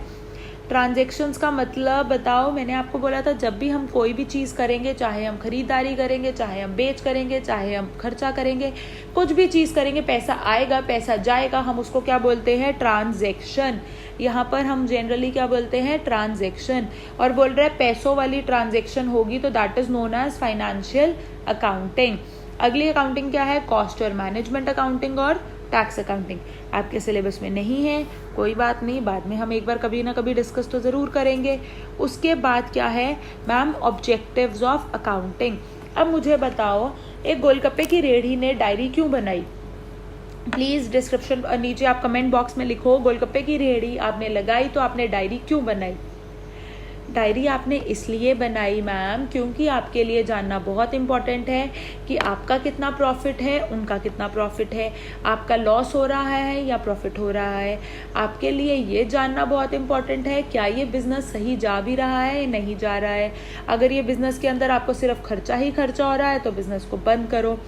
ट्रांजैक्शंस का मतलब बताओ। मैंने आपको बोला था जब भी हम कोई भी चीज़ करेंगे, चाहे हम खरीदारी करेंगे, चाहे हम बेच करेंगे, चाहे हम खर्चा करेंगे, कुछ भी चीज़ करेंगे, पैसा आएगा पैसा जाएगा, हम उसको क्या बोलते हैं, ट्रांजैक्शन। यहाँ पर हम जनरली क्या बोलते हैं, ट्रांजैक्शन। और बोल रहे हैं पैसों वाली ट्रांजैक्शन होगी तो that is known as financial accounting. अगली अकाउंटिंग क्या है, कॉस्ट और मैनेजमेंट अकाउंटिंग और टैक्स अकाउंटिंग। आपके सिलेबस में नहीं है, कोई बात नहीं, बाद में हम एक बार कभी ना कभी डिस्कस तो ज़रूर करेंगे। उसके बाद क्या है मैम, ऑब्जेक्टिव्स ऑफ अकाउंटिंग। अब मुझे बताओ एक गोलगप्पे की रेहड़ी ने डायरी क्यों बनाई, प्लीज़ डिस्क्रिप्शन नीचे आप कमेंट बॉक्स में लिखो, गोलगप्पे की रेहड़ी आपने लगाई तो आपने डायरी क्यों बनाई। डायरी आपने इसलिए बनाई मैम क्योंकि आपके लिए जानना बहुत इम्पॉर्टेंट है कि आपका कितना प्रॉफिट है, उनका कितना प्रॉफिट है, आपका लॉस हो रहा है या प्रॉफिट हो रहा है। आपके लिए ये जानना बहुत इम्पॉर्टेंट है क्या ये बिज़नेस सही जा भी रहा है या नहीं जा रहा है। अगर ये बिज़नेस के अंदर आपको सिर्फ खर्चा ही खर्चा हो रहा है तो बिज़नेस को बंद करो।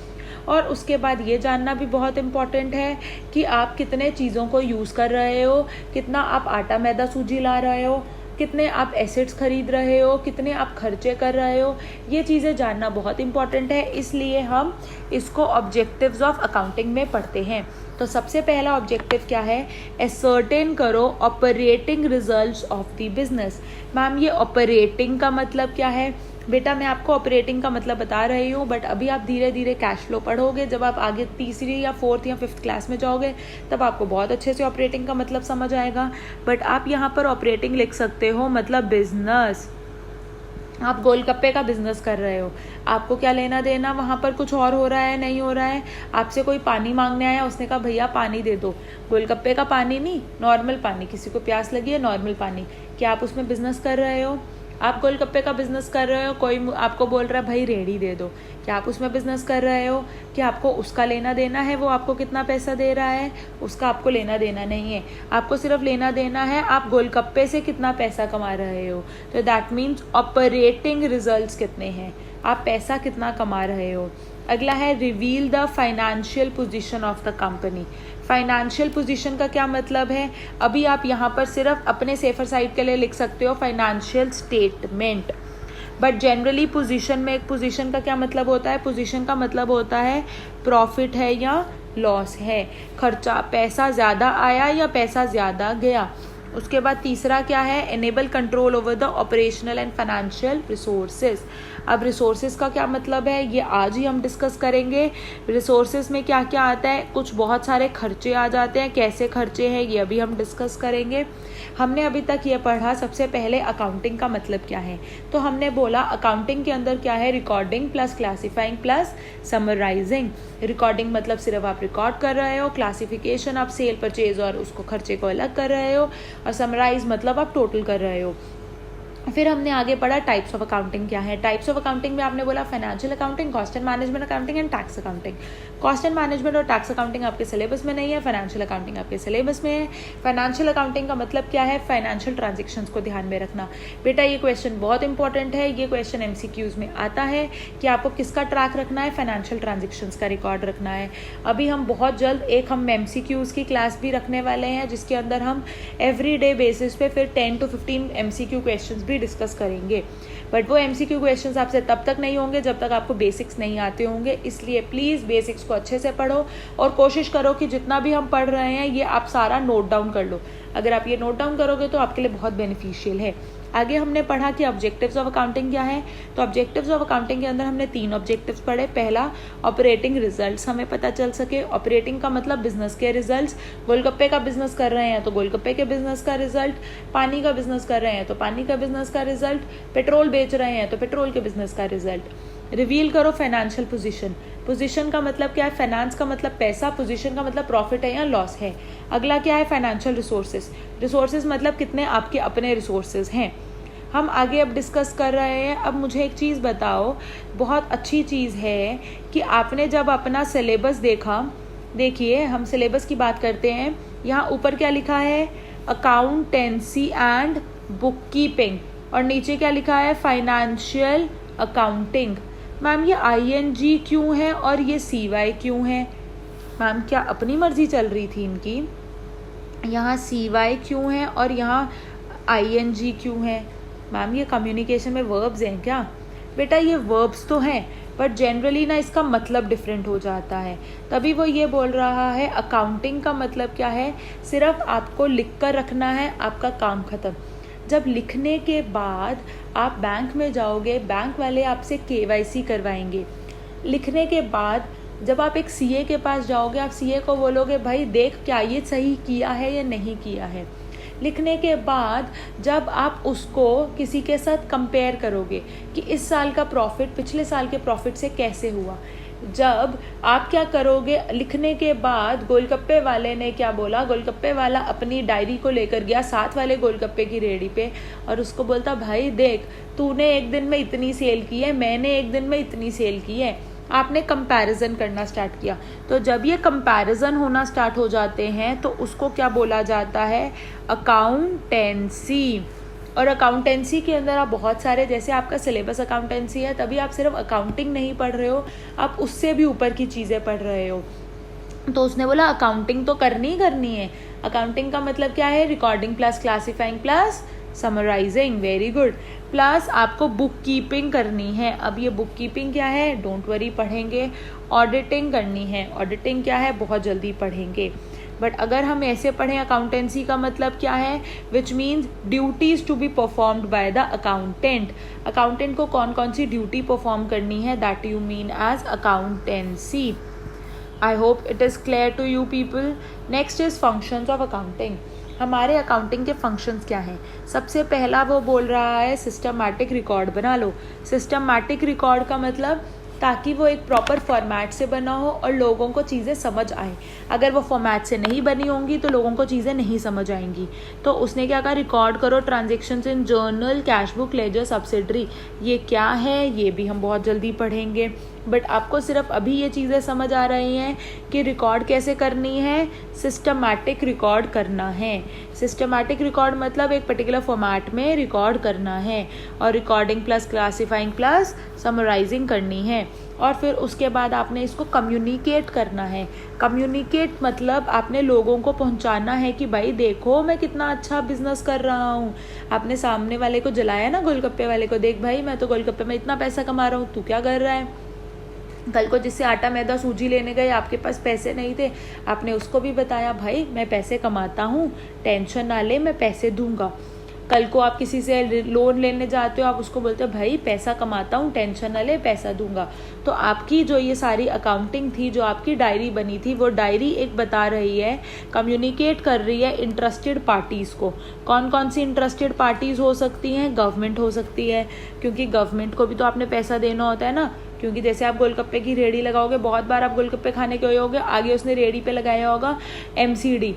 और उसके बाद ये जानना भी बहुत इम्पॉर्टेंट है कि आप कितने चीज़ों को यूज़ कर रहे हो, कितना आप आटा मैदा सूजी ला रहे हो, कितने आप एसेट्स खरीद रहे हो, कितने आप खर्चे कर रहे हो। ये चीज़ें जानना बहुत इम्पॉर्टेंट है, इसलिए हम इसको ऑब्जेक्टिव्स ऑफ अकाउंटिंग में पढ़ते हैं। तो सबसे पहला ऑब्जेक्टिव क्या है, एसर्टेन करो operating results of the business. Ma'am ये ऑपरेटिंग का मतलब क्या है? बेटा मैं आपको ऑपरेटिंग का मतलब बता रही हूँ, बट अभी आप धीरे धीरे कैश फ्लो पढ़ोगे। जब आप आगे तीसरी या फोर्थ या फिफ्थ क्लास में जाओगे तब आपको बहुत अच्छे से ऑपरेटिंग का मतलब समझ आएगा। बट आप यहाँ पर ऑपरेटिंग लिख सकते हो मतलब बिजनेस। आप गोलगप्पे का बिजनेस कर रहे हो, आपको क्या लेना देना वहाँ पर कुछ और हो रहा है नहीं हो रहा है। आपसे कोई पानी मांगने आया, उसने कहा भैया पानी दे दो, गोलगप्पे का पानी नहीं, नॉर्मल पानी। किसी को प्यास लगी है, नॉर्मल पानी। क्या आप उसमें बिजनेस कर रहे हो? आप गोलगप्पे का बिजनेस कर रहे हो, कोई आपको बोल रहा है भाई रेड़ी दे दो, क्या आप उसमें बिजनेस कर रहे हो? कि आपको उसका लेना देना है, वो आपको कितना पैसा दे रहा है, उसका आपको लेना देना नहीं है। आपको सिर्फ लेना देना है आप गोलगप्पे से कितना पैसा कमा रहे हो। तो दैट मीन्स ऑपरेटिंग रिजल्ट्स कितने हैं, आप पैसा कितना कमा रहे हो। अगला है reveal the financial position of the company. Financial position का क्या मतलब है? अभी आप यहाँ पर सिर्फ अपने सेफर साइड के लिए लिख सकते हो financial statement, but generally position में एक पोजीशन का क्या मतलब होता है? पोजीशन का मतलब होता है प्रॉफिट है या लॉस है, खर्चा पैसा ज़्यादा आया या पैसा ज़्यादा गया। उसके बाद तीसरा क्या है, enable control over the operational and financial resources. अब रिसोर्सेज का क्या मतलब है ये आज ही हम डिस्कस करेंगे। रिसोर्सेज में क्या क्या आता है, कुछ बहुत सारे खर्चे आ जाते हैं, कैसे खर्चे हैं ये अभी हम डिस्कस करेंगे। हमने अभी तक ये पढ़ा सबसे पहले अकाउंटिंग का मतलब क्या है। तो हमने बोला अकाउंटिंग के अंदर क्या है, recording plus classifying plus summarising. Recording मतलब सिर्फ आप रिकॉर्ड कर रहे हो, क्लासिफिकेशन आप सेल परचेज और उसको खर्चे को अलग कर रहे हो, और समराइज मतलब आप टोटल कर रहे हो। फिर हमने आगे पढ़ा टाइप्स ऑफ अकाउंटिंग क्या है। टाइप्स ऑफ अकाउंटिंग में आपने बोला financial accounting, cost and management accounting and tax accounting. Cost and management और टैक्स अकाउंटिंग आपके सिलेबस में नहीं है, फाइनेंशियल अकाउंटिंग आपके सिलेबस में है। फाइनेंशियल अकाउंटिंग का मतलब क्या है, फाइनेंशियल ट्रांजेक्शन्स को ध्यान में रखना। बेटा ये क्वेश्चन बहुत इंपॉर्टेंट है, ये क्वेश्चन MCQs में आता है कि आपको किसका ट्रैक रखना है, फाइनेंशियल ट्रांजेक्शन्स का रिकॉर्ड रखना है। अभी हम बहुत जल्द एक हम MCQs की क्लास भी रखने वाले हैं जिसके अंदर हम एवरीडे बेसिस पे फिर 10 to 15 MCQ क्वेश्चंस भी डिस्कस करेंगे। बट वो MCQ क्वेश्चंस आपसे तब तक नहीं होंगे जब तक आपको बेसिक्स नहीं आते होंगे, इसलिए प्लीज़ बेसिक्स को अच्छे से पढ़ो और कोशिश करो कि जितना भी हम पढ़ रहे हैं ये आप सारा नोट डाउन कर लो। अगर आप ये नोट डाउन करोगे तो आपके लिए बहुत बेनिफिशियल है। आगे हमने पढ़ा कि ऑब्जेक्टिव्स ऑफ अकाउंटिंग क्या है। तो ऑब्जेक्टिव्स ऑफ अकाउंटिंग के अंदर हमने 3 ऑब्जेक्टिव्स पढ़े। पहला ऑपरेटिंग रिजल्ट्स हमें पता चल सके। ऑपरेटिंग का मतलब बिजनेस के रिजल्ट्स। गोलगप्पे का बिजनेस कर रहे हैं तो गोलगप्पे के बिजनेस का रिजल्ट, पानी का बिजनेस कर रहे हैं तो पानी का बिजनेस का रिजल्ट, पेट्रोल बेच रहे हैं तो पेट्रोल के बिजनेस का रिजल्ट। रिवील करो फाइनेंशियल पोजीशन। पोजीशन का मतलब क्या है, फाइनेंस का मतलब पैसा, पोजीशन का मतलब प्रॉफिट है या लॉस है। अगला क्या है, फाइनेंशियल रिसोर्सेज। रिसोर्सेज मतलब कितने आपके अपने रिसोर्सेज हैं। हम आगे अब डिस्कस कर रहे हैं। अब मुझे एक चीज़ बताओ, बहुत अच्छी चीज़ है कि आपने जब अपना सिलेबस देखा, देखिए हम सिलेबस की बात करते हैं, यहाँ ऊपर क्या लिखा है, अकाउंटेंसी एंड बुक कीपिंग, और नीचे क्या लिखा है, फाइनेंशियल अकाउंटिंग। मैम ये ING क्यों है और ये CY क्यों है? मैम क्या अपनी मर्जी चल रही थी इनकी? यहाँ CY क्यों है और यहाँ ING क्यों है? मैम ये कम्युनिकेशन में वर्ब्स हैं क्या? बेटा ये वर्ब्स तो हैं बट जनरली ना इसका मतलब डिफरेंट हो जाता है, तभी वो ये बोल रहा है अकाउंटिंग का मतलब क्या है, सिर्फ आपको लिख कर रखना है, आपका काम खत्म। जब लिखने के बाद आप बैंक में जाओगे, बैंक वाले आपसे KYC करवाएंगे। लिखने के बाद जब आप एक CA के पास जाओगे, आप CA को बोलोगे भाई देख क्या ये सही किया है या नहीं किया है। लिखने के बाद जब आप उसको किसी के साथ कंपेयर करोगे कि इस साल का प्रॉफिट पिछले साल के प्रॉफिट से कैसे हुआ, जब आप क्या करोगे, लिखने के बाद गोलगप्पे वाले ने क्या बोला, गोलगप्पे वाला अपनी डायरी को लेकर गया साथ वाले गोलगप्पे की रेहड़ी पे और उसको बोलता, भाई देख, तूने एक दिन में इतनी सेल की है, मैंने एक दिन में इतनी सेल की है। आपने कंपैरिजन करना स्टार्ट किया। तो जब ये कंपैरिजन होना स्टार्ट हो जाते हैं तो उसको क्या बोला जाता है, अकाउंटेंसी। और अकाउंटेंसी के अंदर आप बहुत सारे, जैसे आपका सिलेबस अकाउंटेंसी है, तभी आप सिर्फ अकाउंटिंग नहीं पढ़ रहे हो, आप उससे भी ऊपर की चीज़ें पढ़ रहे हो। तो उसने बोला अकाउंटिंग तो करनी है। अकाउंटिंग का मतलब क्या है, recording plus classifying plus summarising, very good, plus आपको बुक कीपिंग करनी है। अब ये बुक कीपिंग क्या है, डोंट वरी, पढ़ेंगे। ऑडिटिंग करनी है, ऑडिटिंग क्या है, बहुत जल्दी पढ़ेंगे। बट अगर हम ऐसे पढ़ें, अकाउंटेंसी का मतलब क्या है, which means duties to be performed by the accountant. Accountant को कौन कौन सी ड्यूटी परफॉर्म करनी है, that you mean as accountancy. I hope it is clear to you people. Next is functions of accounting. हमारे अकाउंटिंग के functions क्या हैं। सबसे पहला वो बोल रहा है सिस्टमैटिक रिकॉर्ड बना लो। सिस्टमैटिक रिकॉर्ड का मतलब ताकि वो एक प्रॉपर फॉर्मेट से बना हो और लोगों को चीज़ें समझ आए। अगर वो फॉर्मेट से नहीं बनी होंगी तो लोगों को चीज़ें नहीं समझ आएंगी। तो उसने क्या कहा, रिकॉर्ड करो transactions in journal, cash book, ledger, subsidiary. ये क्या है, ये भी हम बहुत जल्दी पढ़ेंगे। बट आपको सिर्फ अभी ये चीज़ें समझ आ रही हैं कि रिकॉर्ड कैसे करनी है, सिस्टमैटिक रिकॉर्ड करना है। सिस्टमैटिक रिकॉर्ड मतलब एक पर्टिकुलर फॉर्मेट में रिकॉर्ड करना है और recording plus classifying plus summarising करनी है। और फिर उसके बाद आपने इसको कम्युनिकेट करना है। कम्युनिकेट मतलब आपने लोगों को पहुंचाना है कि भाई देखो मैं कितना अच्छा बिजनेस कर रहा हूँ। आपने सामने वाले को जलाया ना, गोलगप्पे वाले को, देख भाई मैं तो गोलगप्पे में इतना पैसा कमा रहा हूँ, तू क्या कर रहा है। कल को जिससे आटा मैदा सूजी लेने गए, आपके पास पैसे नहीं थे, आपने उसको भी बताया भाई मैं पैसे कमाता हूँ, टेंशन ना ले, मैं पैसे दूंगा। कल को आप किसी से लोन लेने जाते हो, आप उसको बोलते हो भाई पैसा कमाता हूँ, टेंशन ना ले, पैसा दूंगा। तो आपकी जो ये सारी अकाउंटिंग थी, जो आपकी डायरी बनी थी, वो डायरी एक बता रही है, कम्युनिकेट कर रही है इंटरेस्टेड पार्टीज़ को। कौन कौन सी इंटरेस्टेड पार्टीज़ हो सकती हैं, गवर्नमेंट हो सकती है, क्योंकि गवर्नमेंट को भी तो आपने पैसा देना होता है ना। क्योंकि जैसे आप गोलगप्पे की रेहड़ी लगाओगे, बहुत बार आप गोलगप्पे खाने के होगे, आगे उसने रेहड़ी पे लगाया होगा MCD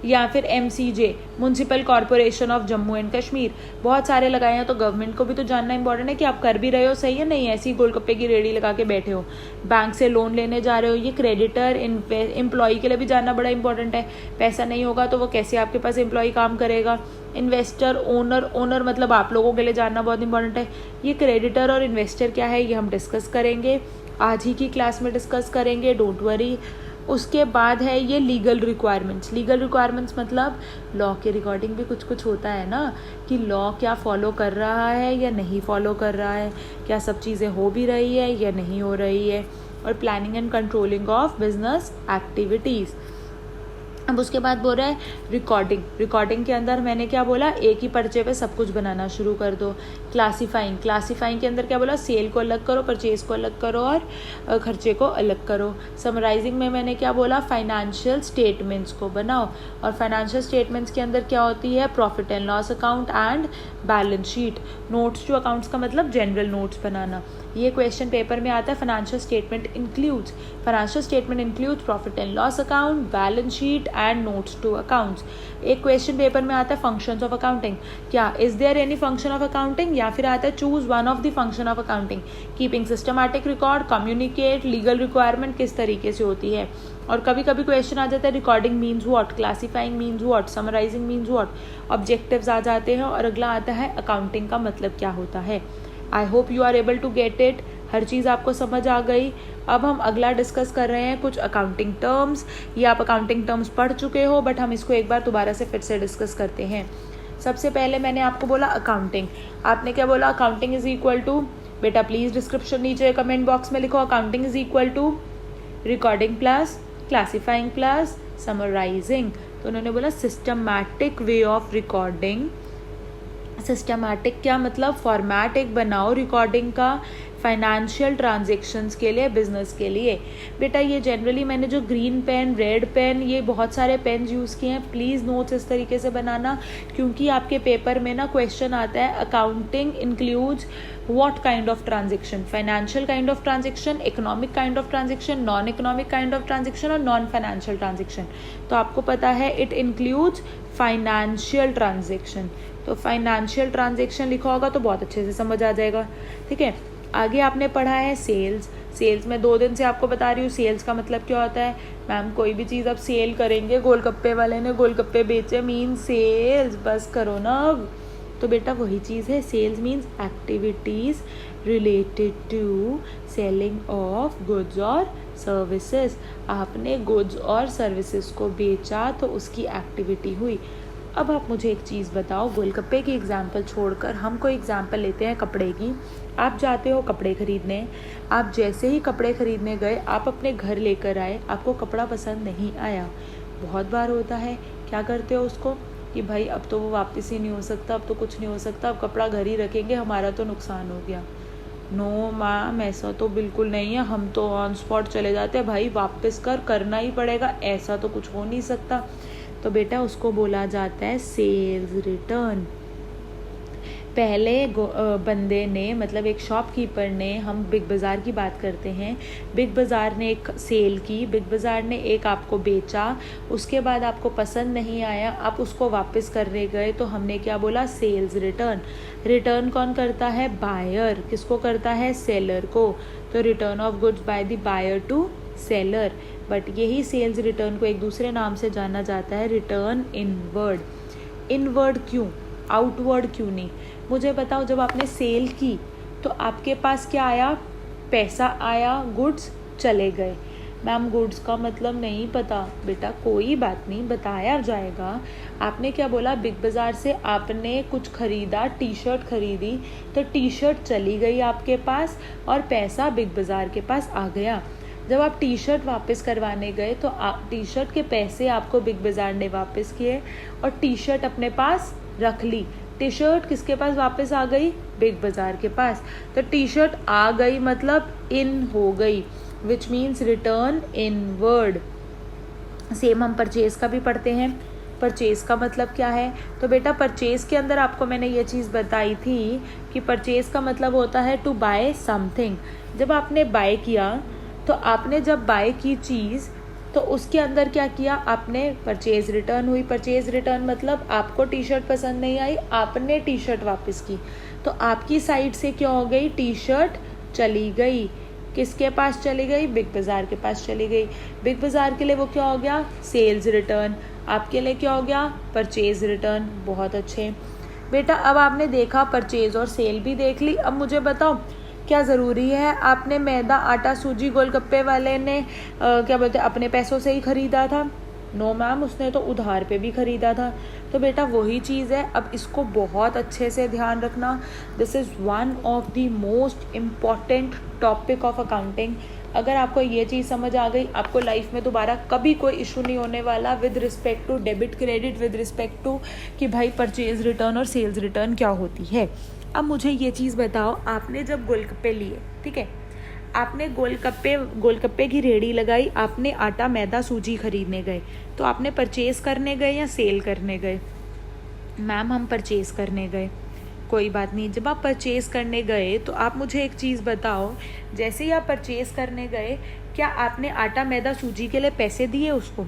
या फिर MCJ, municipal corporation of Jammu and Kashmir, बहुत सारे लगाए हैं। तो गवर्नमेंट को भी तो जानना इंपॉर्टेंट है कि आप कर भी रहे हो सही है, नहीं ऐसी गोलगप्पे की रेहड़ी लगा के बैठे हो। बैंक से लोन लेने जा रहे हो, ये क्रेडिटर एम्प्लॉय के लिए भी जानना बड़ा इंपॉर्टेंट है। पैसा नहीं होगा तो वो कैसे आपके पास एम्प्लॉय काम करेगा। इन्वेस्टर, ओनर मतलब आप लोगों के लिए जानना बहुत इंपॉर्टेंट है। ये क्रेडिटर और इन्वेस्टर क्या है, ये हम डिस्कस करेंगे, आज ही की क्लास में डिस्कस करेंगे, डोंट वरी। उसके बाद है ये लीगल रिक्वायरमेंट्स। लीगल रिक्वायरमेंट्स मतलब लॉ के रिकॉर्डिंग भी कुछ होता है ना, कि लॉ क्या फॉलो कर रहा है या नहीं फॉलो कर रहा है, क्या सब चीज़ें हो भी रही है या नहीं हो रही है। और planning and controlling of business activities. अब उसके बाद बोल रहा है रिकॉर्डिंग के अंदर मैंने क्या बोला, एक ही पर्चे पे सब कुछ बनाना शुरू कर दो। क्लासीफाइंग के अंदर क्या बोला, सेल को अलग करो, परचेज को अलग करो और खर्चे को अलग करो। समराइजिंग में मैंने क्या बोला, फाइनेंशियल स्टेटमेंट्स को बनाओ। और फाइनेंशियल स्टेटमेंट्स के अंदर क्या होती है, profit and loss account and balance sheet. Notes to accounts का मतलब जनरल नोट्स बनाना। ये क्वेश्चन पेपर में आता है। Financial statement includes profit and loss account, balance sheet and notes to accounts. एक क्वेश्चन पेपर में आता है फंक्शंस ऑफ अकाउंटिंग। क्या is there any function of accounting, या फिर आता है choose one of the function of accounting. Keeping systematic record, communicate, legal requirement किस तरीके से होती है। और कभी कभी क्वेश्चन आ जाता है recording means what, classifying means what, summarising means what, objectives आ जाते हैं। और अगला आता है अकाउंटिंग का मतलब क्या होता है। I hope you are able to get it. हर चीज़ आपको समझ आ गई। अब हम अगला डिस्कस कर रहे हैं कुछ अकाउंटिंग टर्म्स। ये आप अकाउंटिंग टर्म्स पढ़ चुके हो, बट हम इसको एक बार दोबारा से फिर से डिस्कस करते हैं। सबसे पहले मैंने आपको बोला अकाउंटिंग। आपने क्या बोला, अकाउंटिंग इज इक्वल टू, बेटा प्लीज़ डिस्क्रिप्शन नीचे कमेंट बॉक्स में लिखो, accounting is equal to recording plus classifying plus summarising. तो उन्होंने बोला systematic way of recording. Systematic क्या मतलब, फॉर्मेट एक बनाओ रिकॉर्डिंग का फाइनेंशियल ट्रांजेक्शन्स के लिए, बिजनेस के लिए। बेटा ये जनरली मैंने जो ग्रीन पेन, रेड पेन, ये बहुत सारे पेन्स यूज़ किए हैं। प्लीज़ नोट्स इस तरीके से बनाना, क्योंकि आपके पेपर में ना क्वेश्चन आता है accounting includes What kind of transaction? Financial kind of transaction, economic kind of transaction, non-economic kind of transaction और non-financial transaction. तो आपको पता है it includes financial transaction. तो financial transaction लिखा होगा तो बहुत अच्छे से समझ आ जाएगा. ठीक है, आगे आपने पढ़ा है सेल्स. सेल्स में 2 दिन से आपको बता रही हूँ सेल्स का मतलब क्या होता है. मैम कोई भी चीज़ आप सेल करेंगे, गोलगप्पे वाले ने गोलगप्पे बेचे मीन सेल्स. बस करो ना अब. तो बेटा वही चीज़ है. Sales means activities related to selling of goods और सर्विसेज. आपने गुड्स और सर्विसेज को बेचा तो उसकी एक्टिविटी हुई. अब आप मुझे एक चीज़ बताओ, गोलगप्पे की एग्जाम्पल छोड़कर हम कोई एग्जाम्पल लेते हैं कपड़े की. आप जाते हो कपड़े ख़रीदने. आप जैसे ही कपड़े ख़रीदने गए, आप अपने घर लेकर आए, आपको कपड़ा पसंद नहीं आया. बहुत बार होता है, क्या करते हो उसको कि भाई अब तो वो वापस ही नहीं हो सकता, अब तो कुछ नहीं हो सकता, अब कपड़ा घर ही रखेंगे, हमारा तो नुकसान हो गया. नो मैम, ऐसा तो बिल्कुल नहीं है. हम तो ऑन स्पॉट चले जाते हैं, भाई वापस करना ही पड़ेगा, ऐसा तो कुछ हो नहीं सकता. तो बेटा उसको बोला जाता है सेल्स रिटर्न. पहले बंदे ने, मतलब एक शॉपकीपर ने, हम बिग बाज़ार की बात करते हैं, बिग बाज़ार ने एक सेल की, बिग बाज़ार ने एक आपको बेचा, उसके बाद आपको पसंद नहीं आया, आप उसको वापस करने गए, तो हमने क्या बोला, सेल्स रिटर्न. रिटर्न कौन करता है, बायर. किसको करता है, सेलर को. तो return of goods by the buyer to seller. But यही सेल्स रिटर्न को एक दूसरे नाम से जाना जाता है, रिटर्न इनवर्ड. इनवर्ड क्यों, आउटवर्ड क्यों नहीं. मुझे बताओ, जब आपने सेल की तो आपके पास क्या आया, पैसा आया, गुड्स चले गए. मैम गुड्स का मतलब नहीं पता. बेटा कोई बात नहीं, बताया जाएगा. आपने क्या बोला, बिग बाज़ार से आपने कुछ ख़रीदा, टी शर्ट ख़रीदी, तो टी शर्ट चली गई आपके पास और पैसा बिग बाज़ार के पास आ गया. जब आप टी शर्ट वापस करवाने गए तो टी शर्ट के पैसे आपको बिग बाज़ार ने वापस किए और टी शर्ट अपने पास रख ली. टी शर्ट किसके पास वापस आ गई, बिग बाज़ार के पास. तो टी शर्ट आ गई मतलब इन हो गई, which means return inward. Same हम परचेज का भी पढ़ते हैं. परचेज का मतलब क्या है, तो बेटा परचेज के अंदर आपको मैंने ये चीज़ बताई थी कि परचेज का मतलब होता है टू बाय समथिंग. जब आपने बाय किया, तो आपने जब बाय की चीज़ तो उसके अंदर क्या किया आपने, परचेज रिटर्न हुई. परचेज रिटर्न मतलब आपको टी शर्ट पसंद नहीं आई, आपने टी शर्ट वापस की, तो आपकी साइड से क्या हो गई, टी शर्ट चली गई. किसके पास चली गई, बिग बाज़ार के पास चली गई. बिग बाज़ार के लिए वो क्या हो गया, सेल्स रिटर्न. आपके लिए क्या हो गया, परचेज रिटर्न. बहुत अच्छे बेटा. अब आपने देखा परचेज और सेल भी देख ली. अब मुझे बताओ क्या ज़रूरी है, आपने मैदा, आटा, सूजी गोलगप्पे वाले ने क्या बोलते हैं अपने पैसों से ही ख़रीदा था. नो मैम, उसने तो उधार पे भी ख़रीदा था. तो बेटा वही चीज़ है. अब इसको बहुत अच्छे से ध्यान रखना. This is one of the most important topic of accounting. अगर आपको ये चीज़ समझ आ गई, आपको लाइफ में दोबारा कभी कोई इशू नहीं होने वाला with respect to debit credit, with respect to कि भाई परचेज रिटर्न और सेल्स रिटर्न क्या होती है. अब मुझे ये चीज़ बताओ, आपने जब गोलगप्पे लिए, ठीक है, आपने गोलगप्पे की रेहड़ी लगाई, आपने आटा, मैदा, सूजी खरीदने गए, तो आपने परचेज़ करने गए या सेल करने गए. मैम हम परचेज़ करने गए. कोई बात नहीं. जब आप परचेज़ करने गए तो आप मुझे एक चीज़ बताओ, जैसे ही आप परचेज़ करने गए, क्या आपने आटा, मैदा, सूजी के लिए पैसे दिए उसको.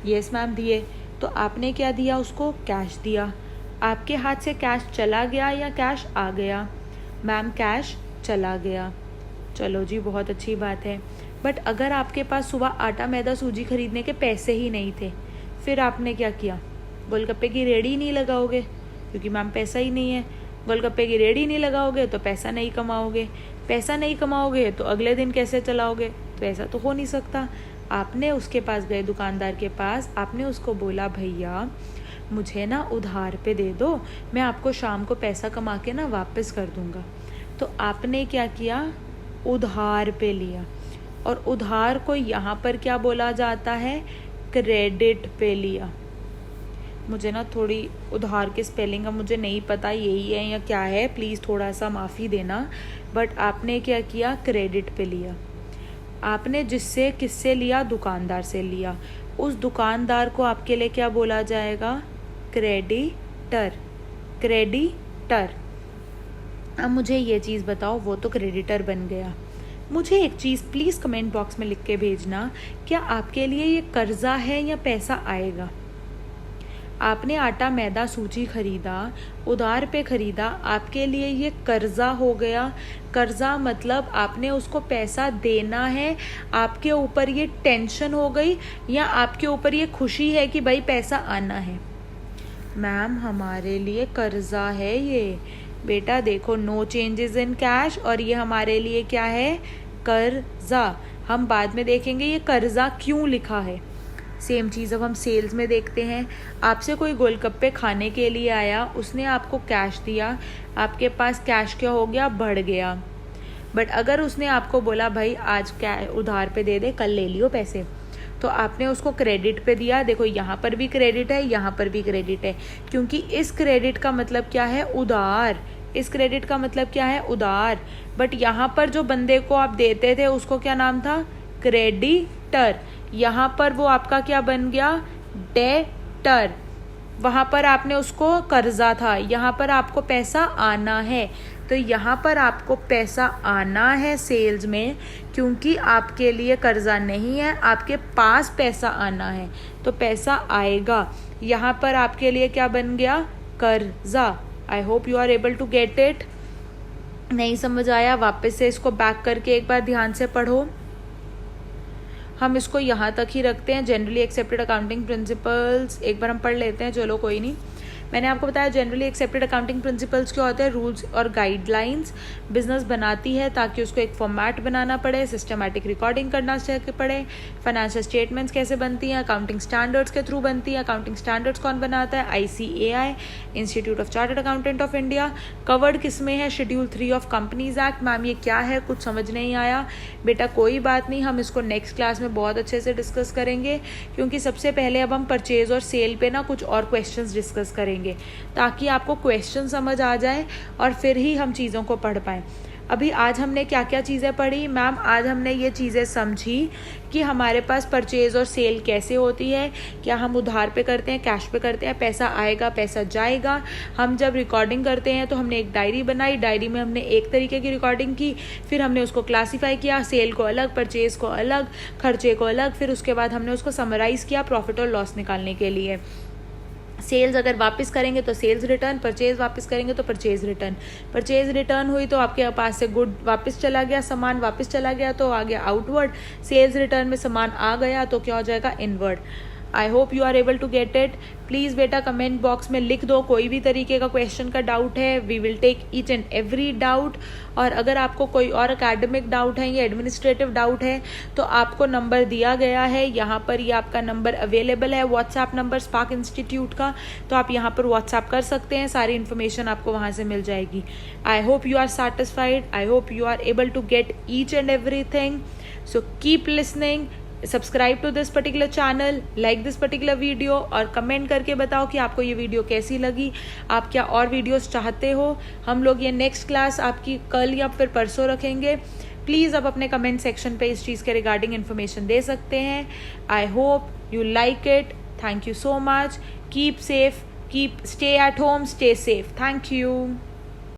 यस मैम दिए. तो आपने क्या दिया उसको, कैश दिया. आपके हाथ से कैश चला गया या कैश आ गया. मैम कैश चला गया. चलो जी, बहुत अच्छी बात है. बट अगर आपके पास सुबह आटा, मैदा, सूजी खरीदने के पैसे ही नहीं थे, फिर आपने क्या किया, गोलगप्पे की रेहड़ी नहीं लगाओगे क्योंकि मैम पैसा ही नहीं है. गोलगप्पे की रेहड़ी नहीं लगाओगे तो पैसा नहीं कमाओगे. पैसा नहीं कमाओगे तो अगले दिन कैसे चलाओगे, तो ऐसा तो हो नहीं सकता. आपने उसके पास गए, दुकानदार के पास, आपने उसको बोला भैया मुझे ना उधार पे दे दो, मैं आपको शाम को पैसा कमा के ना वापस कर दूंगा. तो आपने क्या किया, उधार पे लिया. और उधार को यहाँ पर क्या बोला जाता है, क्रेडिट पे लिया. मुझे ना थोड़ी उधार के स्पेलिंग अब मुझे नहीं पता यही है या क्या है, प्लीज़ थोड़ा सा माफ़ी देना. बट आपने क्या किया, क्रेडिट पे लिया. आपने जिससे किससे लिया, दुकानदार से लिया. उस दुकानदार को आपके लिए क्या बोला जाएगा, क्रेडिटर. क्रेडिटर. अब मुझे ये चीज़ बताओ, वो तो क्रेडिटर बन गया। मुझे एक चीज़ प्लीज़ कमेंट बॉक्स में लिख के भेजना, क्या आपके लिए ये कर्जा है या पैसा आएगा? आपने आटा मैदा सूजी खरीदा, उधार पे खरीदा, आपके लिए ये कर्जा हो गया। कर्जा मतलब आपने उसको पैसा देना है, आपके ऊपर ये टेंशन हो गई या आपके ऊपर ये खुशी है कि भाई पैसा आना है? मैम हमारे लिए कर्जा है ये। बेटा देखो, नो चेंजेस इन कैश, और ये हमारे लिए क्या है? कर्जा। हम बाद में देखेंगे ये कर्जा क्यों लिखा है। सेम चीज़ अब हम सेल्स में देखते हैं। आपसे कोई गोलगप्पे खाने के लिए आया, उसने आपको कैश दिया, आपके पास कैश क्या हो गया? बढ़ गया। बट अगर उसने आपको बोला भाई आज क्या उधार पे दे दे, कल ले लियो पैसे, तो आपने उसको क्रेडिट पे दिया। देखो यहाँ पर भी क्रेडिट है, यहाँ पर भी क्रेडिट है, क्योंकि इस क्रेडिट का मतलब क्या है? उधार। इस क्रेडिट का मतलब क्या है? उधार। बट यहाँ पर जो बंदे को आप देते थे उसको क्या नाम था? क्रेडिटर। यहाँ पर वो आपका क्या बन गया? डेटर। वहाँ पर आपने उसको कर्जा था, यहाँ पर आपको पैसा आना है। तो यहाँ पर आपको पैसा आना है सेल्स में, क्योंकि आपके लिए कर्जा नहीं है, आपके पास पैसा आना है, तो पैसा आएगा। यहाँ पर आपके लिए क्या बन गया? कर्जा। I hope you are able to get it. नहीं समझ आया, वापस से इसको बैक करके एक बार ध्यान से पढ़ो। हम इसको यहाँ तक ही रखते हैं, जनरली एक्सेप्टेड अकाउंटिंग प्रिंसिपल्स एक बार हम पढ़ लेते हैं। चलो कोई नहीं, मैंने आपको बताया जनरली एक्सेप्टेड अकाउंटिंग प्रिंसिपल्स क्या होते हैं? रूल्स और गाइडलाइंस। बिजनेस बनाती है ताकि उसको एक फॉर्मेट बनाना पड़े, सिस्टमैटिक रिकॉर्डिंग करना पड़े। फाइनेंशियल स्टेटमेंट्स कैसे बनती हैं? अकाउंटिंग स्टैंडर्ड्स के थ्रू बनती है। अकाउंटिंग स्टैंडर्ड्स कौन बनाता है? ICAI, institute of chartered accountant of India. Covered किस में है? Schedule 3 of companies act. Ma'am ये क्या है? कुछ समझ नहीं आया। बेटा कोई बात नहीं, हम इसको नेक्स्ट क्लास में बहुत अच्छे से डिस्कस करेंगे, क्योंकि सबसे पहले अब हम परचेज और सेल पे ना कुछ और क्वेश्चंस डिस्कस करेंगे, ताकि आपको क्वेश्चन समझ आ जाए और फिर ही हम चीज़ों को पढ़ पाएँ। अभी आज हमने क्या क्या चीज़ें पढ़ी? मैम आज हमने ये चीज़ें समझी कि हमारे पास परचेज और सेल कैसे होती है, क्या हम उधार पे करते हैं, कैश पे करते हैं, पैसा आएगा, पैसा जाएगा। हम जब रिकॉर्डिंग करते हैं तो हमने एक डायरी बनाई, डायरी में हमने एक तरीके की रिकॉर्डिंग की, फिर हमने उसको क्लासीफाई किया, सेल को अलग, परचेज को अलग, खर्चे को अलग, फिर उसके बाद हमने उसको समराइज़ किया प्रॉफिट और लॉस निकालने के लिए। सेल्स अगर वापस करेंगे तो सेल्स रिटर्न, परचेज वापस करेंगे तो परचेज रिटर्न। परचेज रिटर्न हुई तो आपके पास से गुड वापस चला गया, सामान वापस चला गया तो आ गया आउटवर्ड। सेल्स रिटर्न में सामान आ गया तो क्या हो जाएगा? Inward. I hope you are able to get it. Please बेटा कमेंट बॉक्स में लिख दो, कोई भी तरीके का क्वेश्चन का डाउट है, we will take each and every doubt. और अगर आपको कोई और एकेडमिक डाउट है या एडमिनिस्ट्रेटिव डाउट है तो आपको नंबर दिया गया है यहाँ पर, ये आपका नंबर अवेलेबल है, व्हाट्सएप नंबर स्पार्क इंस्टीट्यूट का, तो आप यहाँ पर व्हाट्सएप कर सकते हैं, सारी इन्फॉर्मेशन आपको वहाँ से मिल जाएगी। I hope you are satisfied, I hope you are able to get each and everything. So keep listening, subscribe to this particular channel, like this particular video, और कमेंट करके बताओ कि आपको ये वीडियो कैसी लगी, आप क्या और वीडियोस चाहते हो। हम लोग ये नेक्स्ट क्लास आपकी कल या फिर परसों रखेंगे। प्लीज़ आप अपने कमेंट सेक्शन पे इस चीज़ के रिगार्डिंग इन्फॉर्मेशन दे सकते हैं। आई hope you like it. Thank you so much. Keep safe, keep stay at home, stay safe. Thank you.